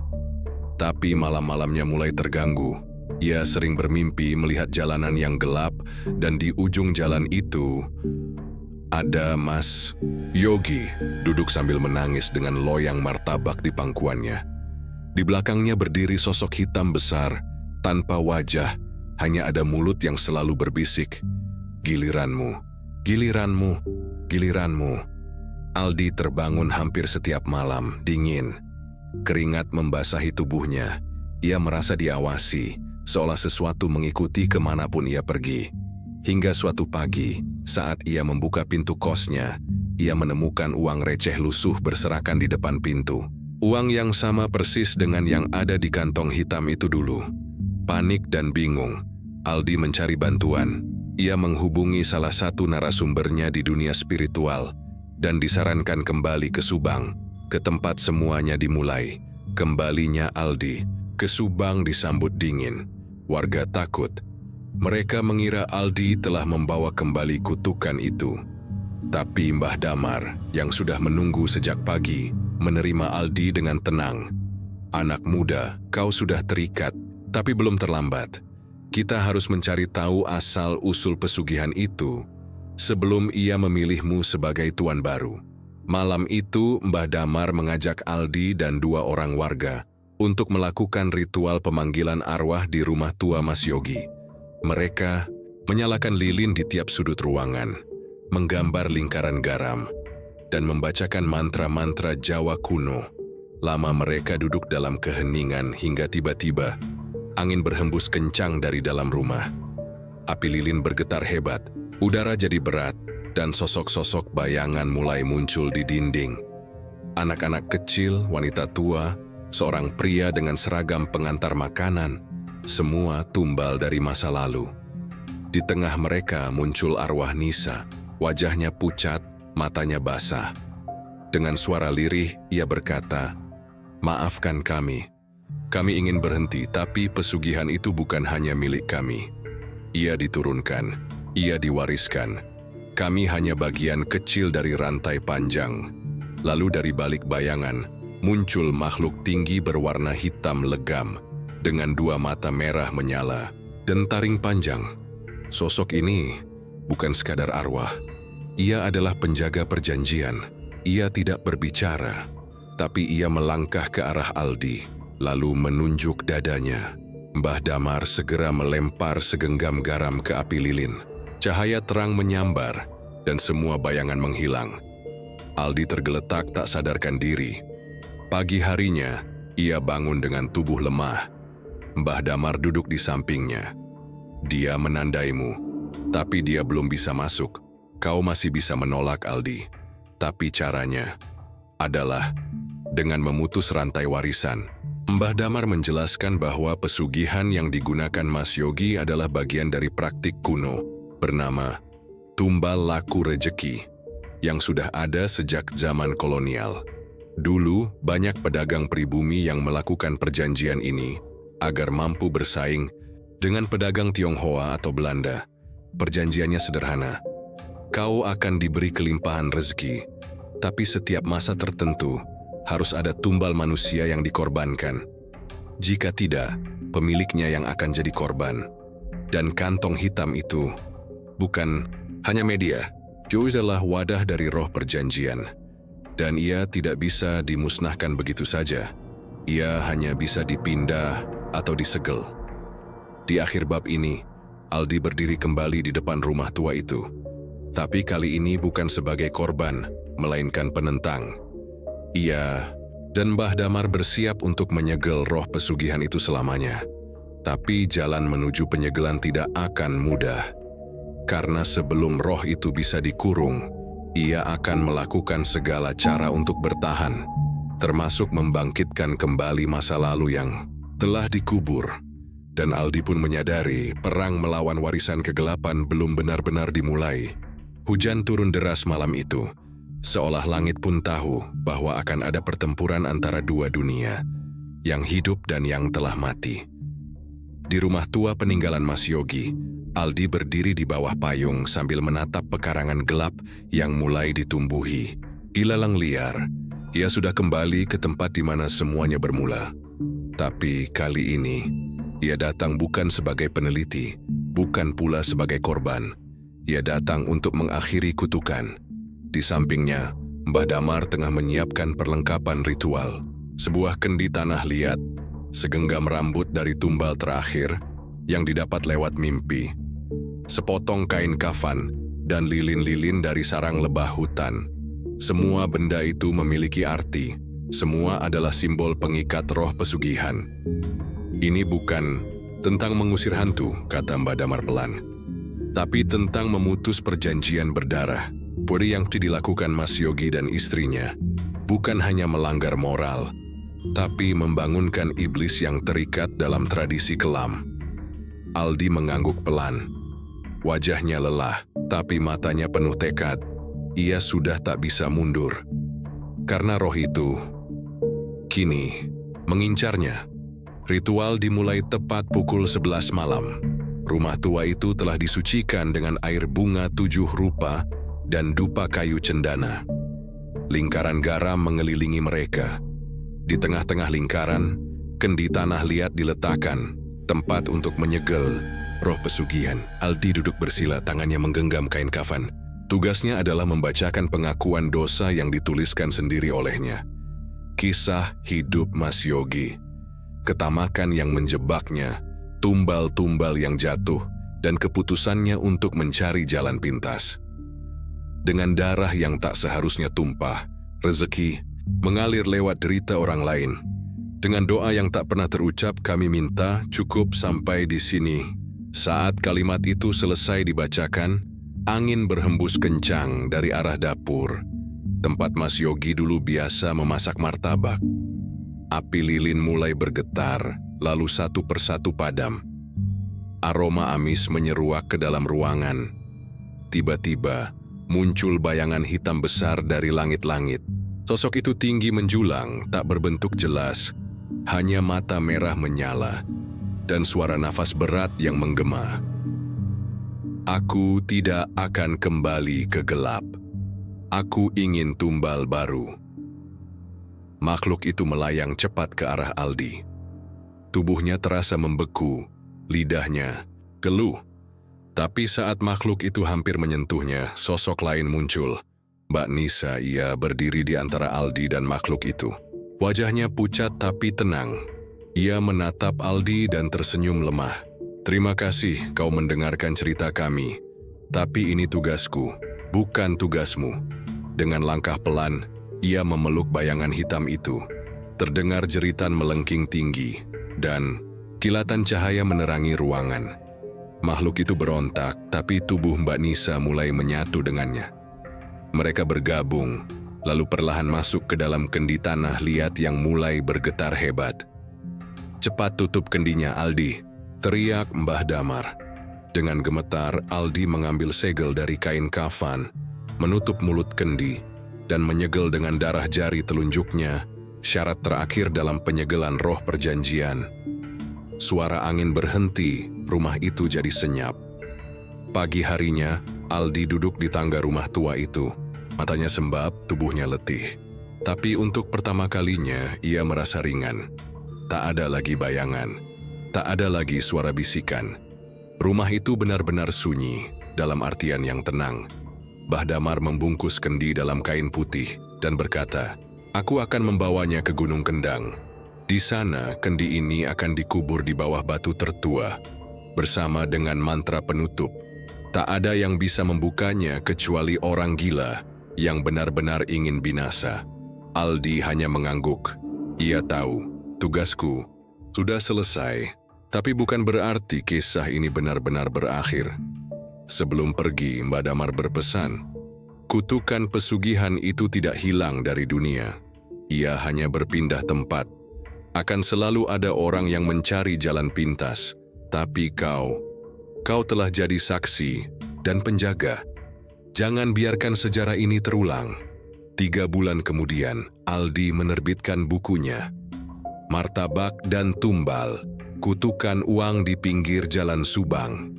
Tapi malam-malamnya mulai terganggu. Ia sering bermimpi melihat jalanan yang gelap, dan di ujung jalan itu ada Mas Yogi duduk sambil menangis dengan loyang martabak di pangkuannya. Di belakangnya berdiri sosok hitam besar, tanpa wajah, hanya ada mulut yang selalu berbisik, "Giliranmu, giliranmu, giliranmu." Aldi terbangun hampir setiap malam, dingin. Keringat membasahi tubuhnya. Ia merasa diawasi, seolah sesuatu mengikuti kemanapun ia pergi. Hingga suatu pagi, saat ia membuka pintu kosnya, ia menemukan uang receh lusuh berserakan di depan pintu. Uang yang sama persis dengan yang ada di kantong hitam itu dulu. Panik dan bingung, Aldi mencari bantuan. Ia menghubungi salah satu narasumbernya di dunia spiritual dan disarankan kembali ke Subang, ke tempat semuanya dimulai. Kembalinya Aldi ke Subang disambut dingin. Warga takut. Mereka mengira Aldi telah membawa kembali kutukan itu. Tapi Mbah Damar, yang sudah menunggu sejak pagi, menerima Aldi dengan tenang. "Anak muda, kau sudah terikat, tapi belum terlambat. Kita harus mencari tahu asal-usul pesugihan itu sebelum ia memilihmu sebagai tuan baru." Malam itu, Mbah Damar mengajak Aldi dan 2 orang warga untuk melakukan ritual pemanggilan arwah di rumah tua Mas Yogi. Mereka menyalakan lilin di tiap sudut ruangan, menggambar lingkaran garam, dan membacakan mantra-mantra Jawa kuno. Lama mereka duduk dalam keheningan hingga tiba-tiba angin berhembus kencang dari dalam rumah. Api lilin bergetar hebat, udara jadi berat, dan sosok-sosok bayangan mulai muncul di dinding. Anak-anak kecil, wanita tua, seorang pria dengan seragam pengantar makanan, semua tumbal dari masa lalu. Di tengah mereka muncul arwah Nisa, wajahnya pucat, matanya basah. Dengan suara lirih, ia berkata, "Maafkan kami. Kami ingin berhenti, tapi pesugihan itu bukan hanya milik kami. Ia diturunkan, ia diwariskan. Kami hanya bagian kecil dari rantai panjang." Lalu dari balik bayangan, muncul makhluk tinggi berwarna hitam legam, dengan 2 mata merah menyala dan taring panjang. Sosok ini bukan sekadar arwah. Ia adalah penjaga perjanjian. Ia tidak berbicara, tapi ia melangkah ke arah Aldi, lalu menunjuk dadanya. Mbah Damar segera melempar segenggam garam ke api lilin. Cahaya terang menyambar, dan semua bayangan menghilang. Aldi tergeletak tak sadarkan diri. Pagi harinya, ia bangun dengan tubuh lemah. Mbah Damar duduk di sampingnya. "Dia menandaimu, tapi dia belum bisa masuk. Kau masih bisa menolak, Aldi. Tapi caranya adalah dengan memutus rantai warisan." Mbah Damar menjelaskan bahwa pesugihan yang digunakan Mas Yogi adalah bagian dari praktik kuno bernama tumbal laku rejeki yang sudah ada sejak zaman kolonial. Dulu, banyak pedagang pribumi yang melakukan perjanjian ini agar mampu bersaing dengan pedagang Tionghoa atau Belanda. Perjanjiannya sederhana. Kau akan diberi kelimpahan rezeki, tapi setiap masa tertentu harus ada tumbal manusia yang dikorbankan. Jika tidak, pemiliknya yang akan jadi korban. Dan kantong hitam itu bukan hanya media, juga adalah wadah dari roh perjanjian. Dan ia tidak bisa dimusnahkan begitu saja. Ia hanya bisa dipindah atau disegel. Di akhir bab ini, Aldi berdiri kembali di depan rumah tua itu. Tapi kali ini bukan sebagai korban, melainkan penentang. Ia dan Mbah Damar bersiap untuk menyegel roh pesugihan itu selamanya. Tapi jalan menuju penyegelan tidak akan mudah. Karena sebelum roh itu bisa dikurung, ia akan melakukan segala cara untuk bertahan, termasuk membangkitkan kembali masa lalu yang telah dikubur. Dan Aldi pun menyadari perang melawan warisan kegelapan belum benar-benar dimulai. Hujan turun deras malam itu, seolah langit pun tahu bahwa akan ada pertempuran antara 2 dunia, yang hidup dan yang telah mati. Di rumah tua peninggalan Mas Yogi, Aldi berdiri di bawah payung sambil menatap pekarangan gelap yang mulai ditumbuhi ilalang liar. Ia sudah kembali ke tempat di mana semuanya bermula. Tapi kali ini, ia datang bukan sebagai peneliti, bukan pula sebagai korban. Ia datang untuk mengakhiri kutukan. Di sampingnya, Mbah Damar tengah menyiapkan perlengkapan ritual. Sebuah kendi tanah liat, segenggam rambut dari tumbal terakhir yang didapat lewat mimpi, sepotong kain kafan, dan lilin-lilin dari sarang lebah hutan. Semua benda itu memiliki arti. Semua adalah simbol pengikat roh pesugihan. Ini bukan tentang mengusir hantu, kata Mbak Damar pelan, tapi tentang memutus perjanjian berdarah. Puri yang dilakukan Mas Yogi dan istrinya bukan hanya melanggar moral, tapi membangunkan iblis yang terikat dalam tradisi kelam. Aldi mengangguk pelan. Wajahnya lelah, tapi matanya penuh tekad. Ia sudah tak bisa mundur. Karena roh itu kini mengincarnya. Ritual dimulai tepat pukul 11 malam. Rumah tua itu telah disucikan dengan air bunga 7 rupa dan dupa kayu cendana. Lingkaran garam mengelilingi mereka. Di tengah-tengah lingkaran, kendi tanah liat diletakkan, tempat untuk menyegel roh pesugihan. Aldi duduk bersila, tangannya menggenggam kain kafan. Tugasnya adalah membacakan pengakuan dosa yang dituliskan sendiri olehnya. Kisah hidup Mas Yogi, ketamakan yang menjebaknya, tumbal-tumbal yang jatuh, dan keputusannya untuk mencari jalan pintas. Dengan darah yang tak seharusnya tumpah, rezeki mengalir lewat derita orang lain. Dengan doa yang tak pernah terucap, kami minta cukup sampai di sini. Saat kalimat itu selesai dibacakan, angin berhembus kencang dari arah dapur, tempat Mas Yogi dulu biasa memasak martabak. Api lilin mulai bergetar, lalu satu persatu padam. Aroma amis menyeruak ke dalam ruangan. Tiba-tiba, muncul bayangan hitam besar dari langit-langit. Sosok itu tinggi menjulang, tak berbentuk jelas. Hanya mata merah menyala, dan suara nafas berat yang menggema. Aku tidak akan kembali ke gelap. Aku ingin tumbal baru. Makhluk itu melayang cepat ke arah Aldi. Tubuhnya terasa membeku, lidahnya keluh. Tapi saat makhluk itu hampir menyentuhnya, sosok lain muncul. Mbak Nisa, ia berdiri di antara Aldi dan makhluk itu. Wajahnya pucat tapi tenang. Ia menatap Aldi dan tersenyum lemah. Terima kasih kau mendengarkan cerita kami, tapi ini tugasku, bukan tugasmu. Dengan langkah pelan, ia memeluk bayangan hitam itu. Terdengar jeritan melengking tinggi, dan kilatan cahaya menerangi ruangan. Makhluk itu berontak, tapi tubuh Mbak Nisa mulai menyatu dengannya. Mereka bergabung, lalu perlahan masuk ke dalam kendi tanah liat yang mulai bergetar hebat. Cepat tutup kendinya, Aldi, teriak Mbah Damar. Dengan gemetar, Aldi mengambil segel dari kain kafan, menutup mulut kendi, dan menyegel dengan darah jari telunjuknya, syarat terakhir dalam penyegelan roh perjanjian. Suara angin berhenti, rumah itu jadi senyap. Pagi harinya, Aldi duduk di tangga rumah tua itu. Matanya sembab, tubuhnya letih. Tapi untuk pertama kalinya, ia merasa ringan. Tak ada lagi bayangan. Tak ada lagi suara bisikan. Rumah itu benar-benar sunyi, dalam artian yang tenang. Mbah Damar membungkus kendi dalam kain putih dan berkata, "Aku akan membawanya ke Gunung Kendang. Di sana, kendi ini akan dikubur di bawah batu tertua, bersama dengan mantra penutup. Tak ada yang bisa membukanya kecuali orang gila yang benar-benar ingin binasa." Aldi hanya mengangguk. Ia tahu, tugasku sudah selesai. Tapi bukan berarti kisah ini benar-benar berakhir. Sebelum pergi, Mbak Damar berpesan, kutukan pesugihan itu tidak hilang dari dunia. Ia hanya berpindah tempat. Akan selalu ada orang yang mencari jalan pintas. Tapi kau telah jadi saksi dan penjaga. Jangan biarkan sejarah ini terulang. 3 bulan kemudian, Aldi menerbitkan bukunya. Martabak dan Tumbal, Kutukan Uang di Pinggir Jalan Subang.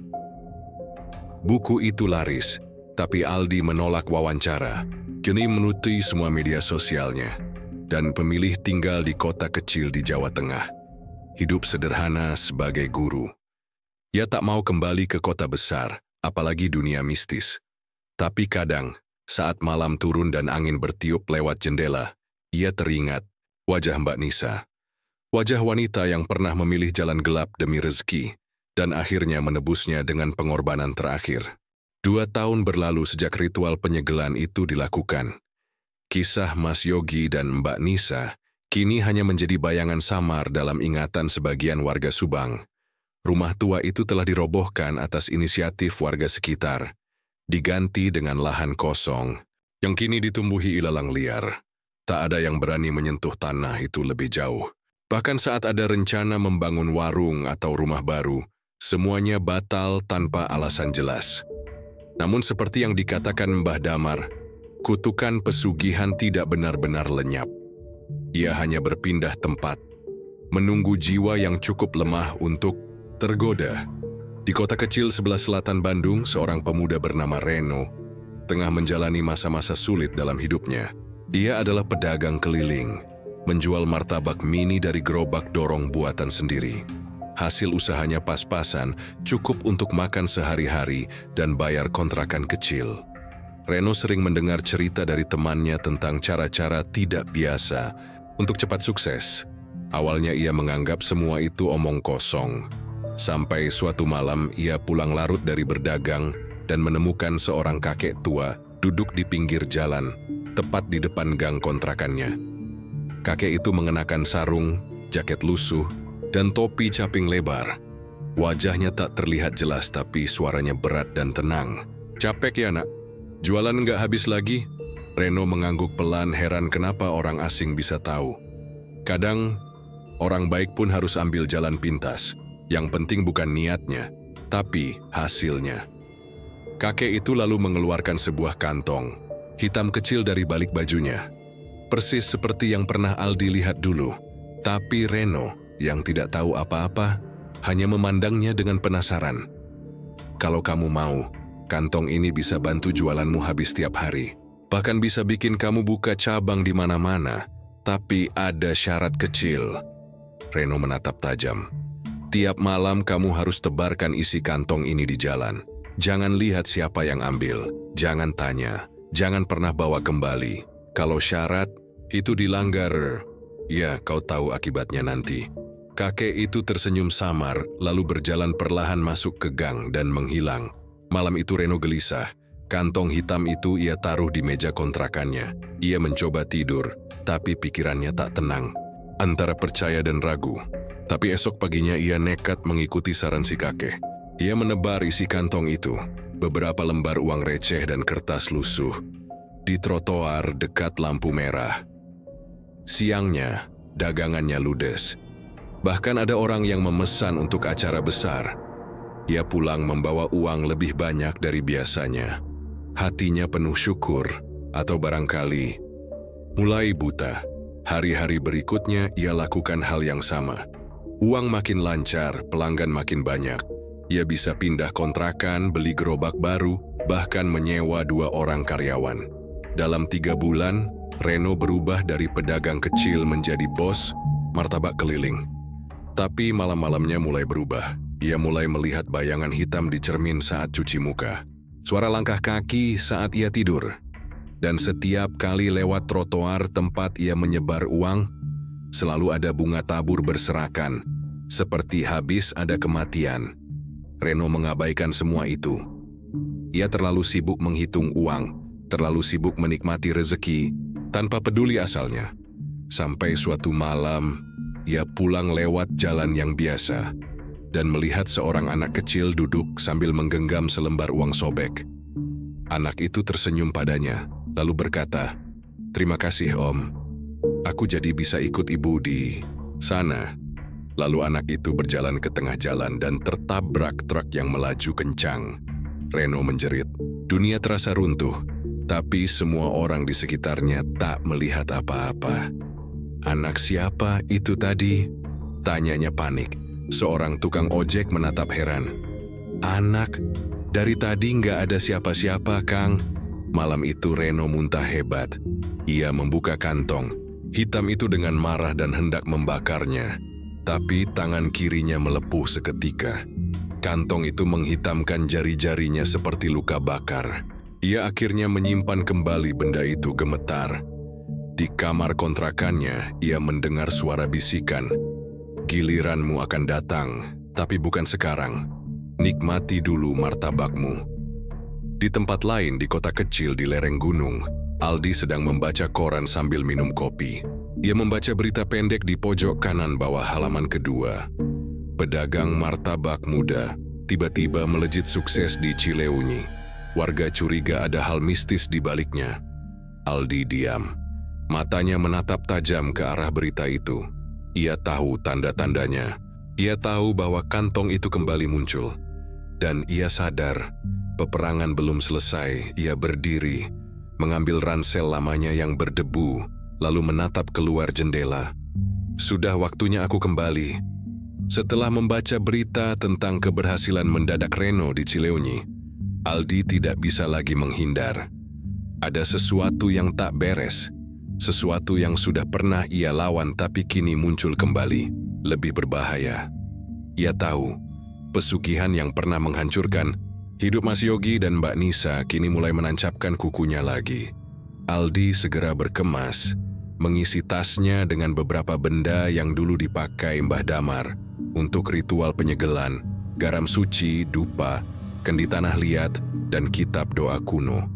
Buku itu laris, tapi Aldi menolak wawancara. Kini menutupi semua media sosialnya, dan pemilih tinggal di kota kecil di Jawa Tengah. Hidup sederhana sebagai guru. Ia tak mau kembali ke kota besar, apalagi dunia mistis. Tapi kadang, saat malam turun dan angin bertiup lewat jendela, ia teringat wajah Mbak Nisa. Wajah wanita yang pernah memilih jalan gelap demi rezeki, dan akhirnya menebusnya dengan pengorbanan terakhir. 2 tahun berlalu sejak ritual penyegelan itu dilakukan. Kisah Mas Yogi dan Mbak Nisa kini hanya menjadi bayangan samar dalam ingatan sebagian warga Subang. Rumah tua itu telah dirobohkan atas inisiatif warga sekitar, diganti dengan lahan kosong yang kini ditumbuhi ilalang liar. Tak ada yang berani menyentuh tanah itu lebih jauh. Bahkan saat ada rencana membangun warung atau rumah baru, semuanya batal tanpa alasan jelas. Namun seperti yang dikatakan Mbah Damar, kutukan pesugihan tidak benar-benar lenyap. Ia hanya berpindah tempat, menunggu jiwa yang cukup lemah untuk tergoda. Di kota kecil sebelah selatan Bandung, seorang pemuda bernama Reno tengah menjalani masa-masa sulit dalam hidupnya. Ia adalah pedagang keliling, menjual martabak mini dari gerobak dorong buatan sendiri. Hasil usahanya pas-pasan, cukup untuk makan sehari-hari dan bayar kontrakan kecil. Reno sering mendengar cerita dari temannya tentang cara-cara tidak biasa untuk cepat sukses. Awalnya ia menganggap semua itu omong kosong. Sampai suatu malam ia pulang larut dari berdagang dan menemukan seorang kakek tua duduk di pinggir jalan, tepat di depan gang kontrakannya. Kakek itu mengenakan sarung, jaket lusuh, dan topi caping lebar. Wajahnya tak terlihat jelas tapi suaranya berat dan tenang. "Capek ya nak? Jualan nggak habis lagi?" Reno mengangguk pelan, heran kenapa orang asing bisa tahu. Kadang, orang baik pun harus ambil jalan pintas. Yang penting bukan niatnya, tapi hasilnya. Kakek itu lalu mengeluarkan sebuah kantong, hitam kecil dari balik bajunya. Persis seperti yang pernah Aldi lihat dulu. Tapi Reno, yang tidak tahu apa-apa, hanya memandangnya dengan penasaran. "Kalau kamu mau, kantong ini bisa bantu jualanmu habis tiap hari. Bahkan bisa bikin kamu buka cabang di mana-mana. Tapi ada syarat kecil." Reno menatap tajam. "Tiap malam kamu harus tebarkan isi kantong ini di jalan. Jangan lihat siapa yang ambil. Jangan tanya. Jangan pernah bawa kembali. Kalau syarat itu dilanggar, ya kau tahu akibatnya nanti." Kakek itu tersenyum samar, lalu berjalan perlahan masuk ke gang dan menghilang. Malam itu Reno gelisah. Kantong hitam itu ia taruh di meja kontrakannya. Ia mencoba tidur, tapi pikirannya tak tenang, antara percaya dan ragu. Tapi esok paginya ia nekat mengikuti saran si kakek. Ia menebar isi kantong itu, beberapa lembar uang receh dan kertas lusuh, di trotoar dekat lampu merah. Siangnya, dagangannya ludes. Bahkan ada orang yang memesan untuk acara besar. Ia pulang membawa uang lebih banyak dari biasanya. Hatinya penuh syukur, atau barangkali mulai buta. Hari-hari berikutnya ia lakukan hal yang sama. Uang makin lancar, pelanggan makin banyak. Ia bisa pindah kontrakan, beli gerobak baru, bahkan menyewa 2 orang karyawan. Dalam 3 bulan, Reno berubah dari pedagang kecil menjadi bos martabak keliling. Tapi malam-malamnya mulai berubah. Ia mulai melihat bayangan hitam di cermin saat cuci muka. Suara langkah kaki saat ia tidur. Dan setiap kali lewat trotoar tempat ia menyebar uang, selalu ada bunga tabur berserakan, seperti habis ada kematian. Reno mengabaikan semua itu. Ia terlalu sibuk menghitung uang, terlalu sibuk menikmati rezeki, tanpa peduli asalnya. Sampai suatu malam, ia pulang lewat jalan yang biasa, dan melihat seorang anak kecil duduk sambil menggenggam selembar uang sobek. Anak itu tersenyum padanya, lalu berkata, "Terima kasih Om. Aku jadi bisa ikut ibu di sana." Lalu anak itu berjalan ke tengah jalan dan tertabrak truk yang melaju kencang. Reno menjerit. Dunia terasa runtuh, tapi semua orang di sekitarnya tak melihat apa-apa. "Anak siapa itu tadi?" tanyanya panik. Seorang tukang ojek menatap heran. "Anak? Dari tadi nggak ada siapa-siapa, Kang." Malam itu Reno muntah hebat. Ia membuka kantong hitam itu dengan marah dan hendak membakarnya. Tapi tangan kirinya melepuh seketika. Kantong itu menghitamkan jari-jarinya seperti luka bakar. Ia akhirnya menyimpan kembali benda itu gemetar. Di kamar kontrakannya, ia mendengar suara bisikan. "Giliranmu akan datang, tapi bukan sekarang. Nikmati dulu martabakmu." Di tempat lain di kota kecil di lereng gunung, Aldi sedang membaca koran sambil minum kopi. Ia membaca berita pendek di pojok kanan bawah halaman kedua. Pedagang martabak muda tiba-tiba melejit sukses di Cileunyi. Warga curiga ada hal mistis di baliknya. Aldi diam. Matanya menatap tajam ke arah berita itu. Ia tahu tanda-tandanya. Ia tahu bahwa kantong itu kembali muncul. Dan ia sadar, peperangan belum selesai. Ia berdiri, mengambil ransel lamanya yang berdebu, lalu menatap keluar jendela. Sudah waktunya aku kembali. Setelah membaca berita tentang keberhasilan mendadak Reno di Cileunyi, Aldi tidak bisa lagi menghindar. Ada sesuatu yang tak beres, sesuatu yang sudah pernah ia lawan tapi kini muncul kembali, lebih berbahaya. Ia tahu, pesugihan yang pernah menghancurkan hidup Mas Yogi dan Mbak Nisa kini mulai menancapkan kukunya lagi. Aldi segera berkemas, mengisi tasnya dengan beberapa benda yang dulu dipakai Mbah Damar untuk ritual penyegelan, garam suci, dupa, kendi tanah liat, dan kitab doa kuno.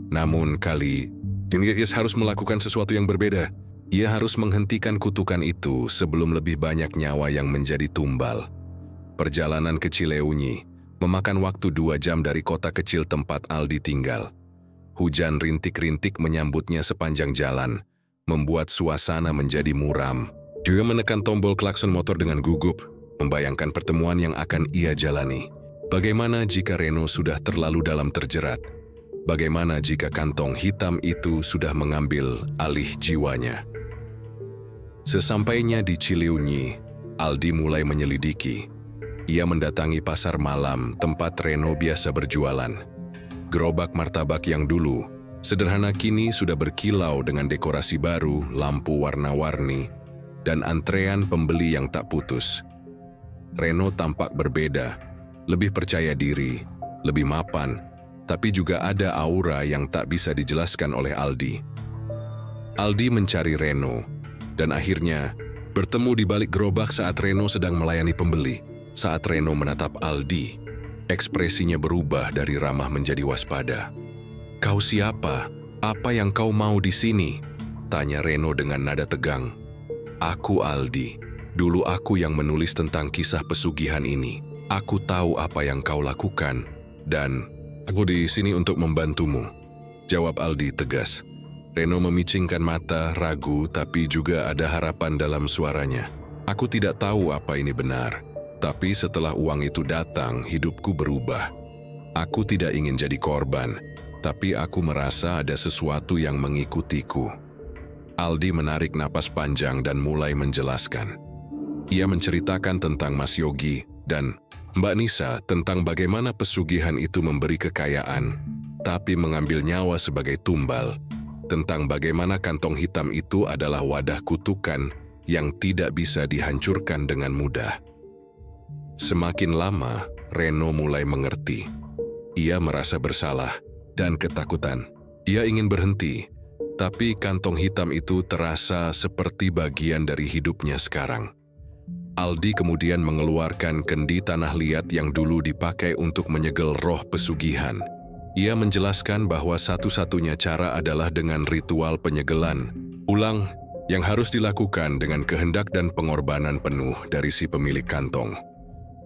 Namun kali ini ia harus melakukan sesuatu yang berbeda. Ia harus menghentikan kutukan itu sebelum lebih banyak nyawa yang menjadi tumbal. Perjalanan ke Cileunyi memakan waktu 2 jam dari kota kecil tempat Aldi tinggal. Hujan rintik-rintik menyambutnya sepanjang jalan, membuat suasana menjadi muram. Dia menekan tombol klakson motor dengan gugup, membayangkan pertemuan yang akan ia jalani. Bagaimana jika Reno sudah terlalu dalam terjerat? Bagaimana jika kantong hitam itu sudah mengambil alih jiwanya? Sesampainya di Cileunyi, Aldi mulai menyelidiki. Ia mendatangi pasar malam tempat Reno biasa berjualan. Gerobak martabak yang dulu sederhana kini sudah berkilau dengan dekorasi baru, lampu warna-warni, dan antrean pembeli yang tak putus. Reno tampak berbeda, lebih percaya diri, lebih mapan, tapi juga ada aura yang tak bisa dijelaskan oleh Aldi. Aldi mencari Reno, dan akhirnya bertemu di balik gerobak saat Reno sedang melayani pembeli. Saat Reno menatap Aldi, ekspresinya berubah dari ramah menjadi waspada. "Kau siapa? Apa yang kau mau di sini?" tanya Reno dengan nada tegang. "Aku Aldi. Dulu aku yang menulis tentang kisah pesugihan ini. Aku tahu apa yang kau lakukan, dan aku di sini untuk membantumu," jawab Aldi tegas. Reno memicingkan mata, ragu, tapi juga ada harapan dalam suaranya. "Aku tidak tahu apa ini benar, tapi setelah uang itu datang, hidupku berubah. Aku tidak ingin jadi korban, tapi aku merasa ada sesuatu yang mengikutiku." Aldi menarik napas panjang dan mulai menjelaskan. Ia menceritakan tentang Mas Yogi dan Mbak Nisa, tentang bagaimana pesugihan itu memberi kekayaan, tapi mengambil nyawa sebagai tumbal, tentang bagaimana kantong hitam itu adalah wadah kutukan yang tidak bisa dihancurkan dengan mudah. Semakin lama, Reno mulai mengerti. Ia merasa bersalah dan ketakutan. Ia ingin berhenti, tapi kantong hitam itu terasa seperti bagian dari hidupnya sekarang. Aldi kemudian mengeluarkan kendi tanah liat yang dulu dipakai untuk menyegel roh pesugihan. Ia menjelaskan bahwa satu-satunya cara adalah dengan ritual penyegelan ulang yang harus dilakukan dengan kehendak dan pengorbanan penuh dari si pemilik kantong.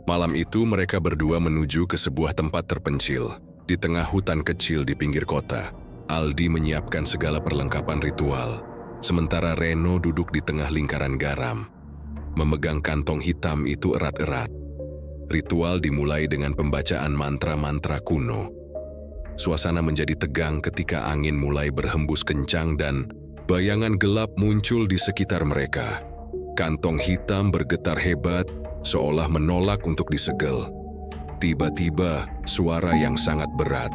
Malam itu mereka berdua menuju ke sebuah tempat terpencil di tengah hutan kecil di pinggir kota. Aldi menyiapkan segala perlengkapan ritual, sementara Reno duduk di tengah lingkaran garam, memegang kantong hitam itu erat-erat. Ritual dimulai dengan pembacaan mantra-mantra kuno. Suasana menjadi tegang ketika angin mulai berhembus kencang dan bayangan gelap muncul di sekitar mereka. Kantong hitam bergetar hebat, seolah menolak untuk disegel. Tiba-tiba, suara yang sangat berat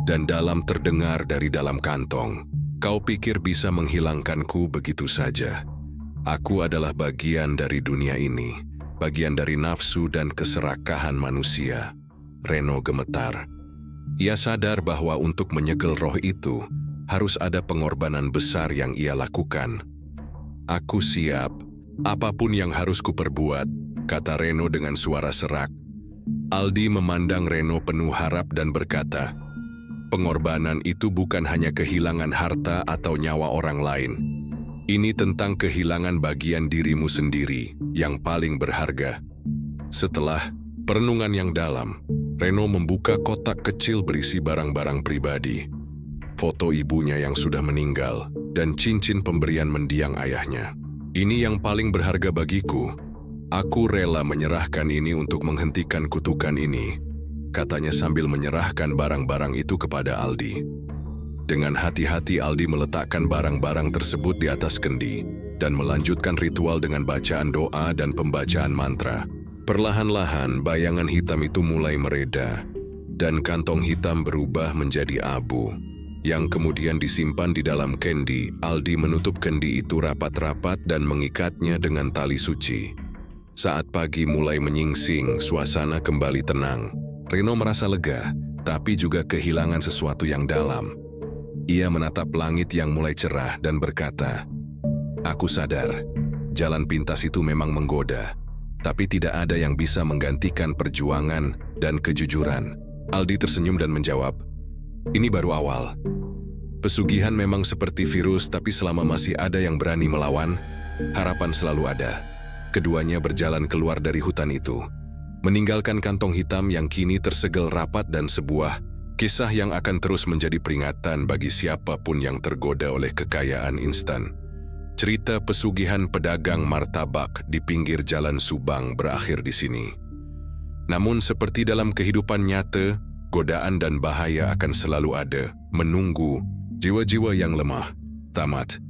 dan dalam terdengar dari dalam kantong. "Kau pikir bisa menghilangkanku begitu saja? Aku adalah bagian dari dunia ini, bagian dari nafsu dan keserakahan manusia." Reno gemetar. Ia sadar bahwa untuk menyegel roh itu, harus ada pengorbanan besar yang ia lakukan. "Aku siap, apapun yang harus kuperbuat," kata Reno dengan suara serak. Aldi memandang Reno penuh harap dan berkata, Pengorbanan itu bukan hanya kehilangan harta atau nyawa orang lain. Ini tentang kehilangan bagian dirimu sendiri yang paling berharga. Setelah perenungan yang dalam, Reno membuka kotak kecil berisi barang-barang pribadi, foto ibunya yang sudah meninggal, dan cincin pemberian mendiang ayahnya. Ini yang paling berharga bagiku. Aku rela menyerahkan ini untuk menghentikan kutukan ini, katanya sambil menyerahkan barang-barang itu kepada Aldi. Dengan hati-hati Aldi meletakkan barang-barang tersebut di atas kendi dan melanjutkan ritual dengan bacaan doa dan pembacaan mantra. Perlahan-lahan bayangan hitam itu mulai mereda dan kantong hitam berubah menjadi abu yang kemudian disimpan di dalam kendi. Aldi menutup kendi itu rapat-rapat dan mengikatnya dengan tali suci. Saat pagi mulai menyingsing, suasana kembali tenang. Reno merasa lega, tapi juga kehilangan sesuatu yang dalam. Ia menatap langit yang mulai cerah dan berkata, "Aku sadar, jalan pintas itu memang menggoda, tapi tidak ada yang bisa menggantikan perjuangan dan kejujuran." Aldi tersenyum dan menjawab, "Ini baru awal. Pesugihan memang seperti virus, tapi selama masih ada yang berani melawan, harapan selalu ada." Keduanya berjalan keluar dari hutan itu, meninggalkan kantong hitam yang kini tersegel rapat dan sebuah kisah yang akan terus menjadi peringatan bagi siapapun yang tergoda oleh kekayaan instan. Cerita pesugihan pedagang martabak di pinggir jalan Subang berakhir di sini. Namun seperti dalam kehidupan nyata, godaan dan bahaya akan selalu ada, menunggu jiwa-jiwa yang lemah. Tamat.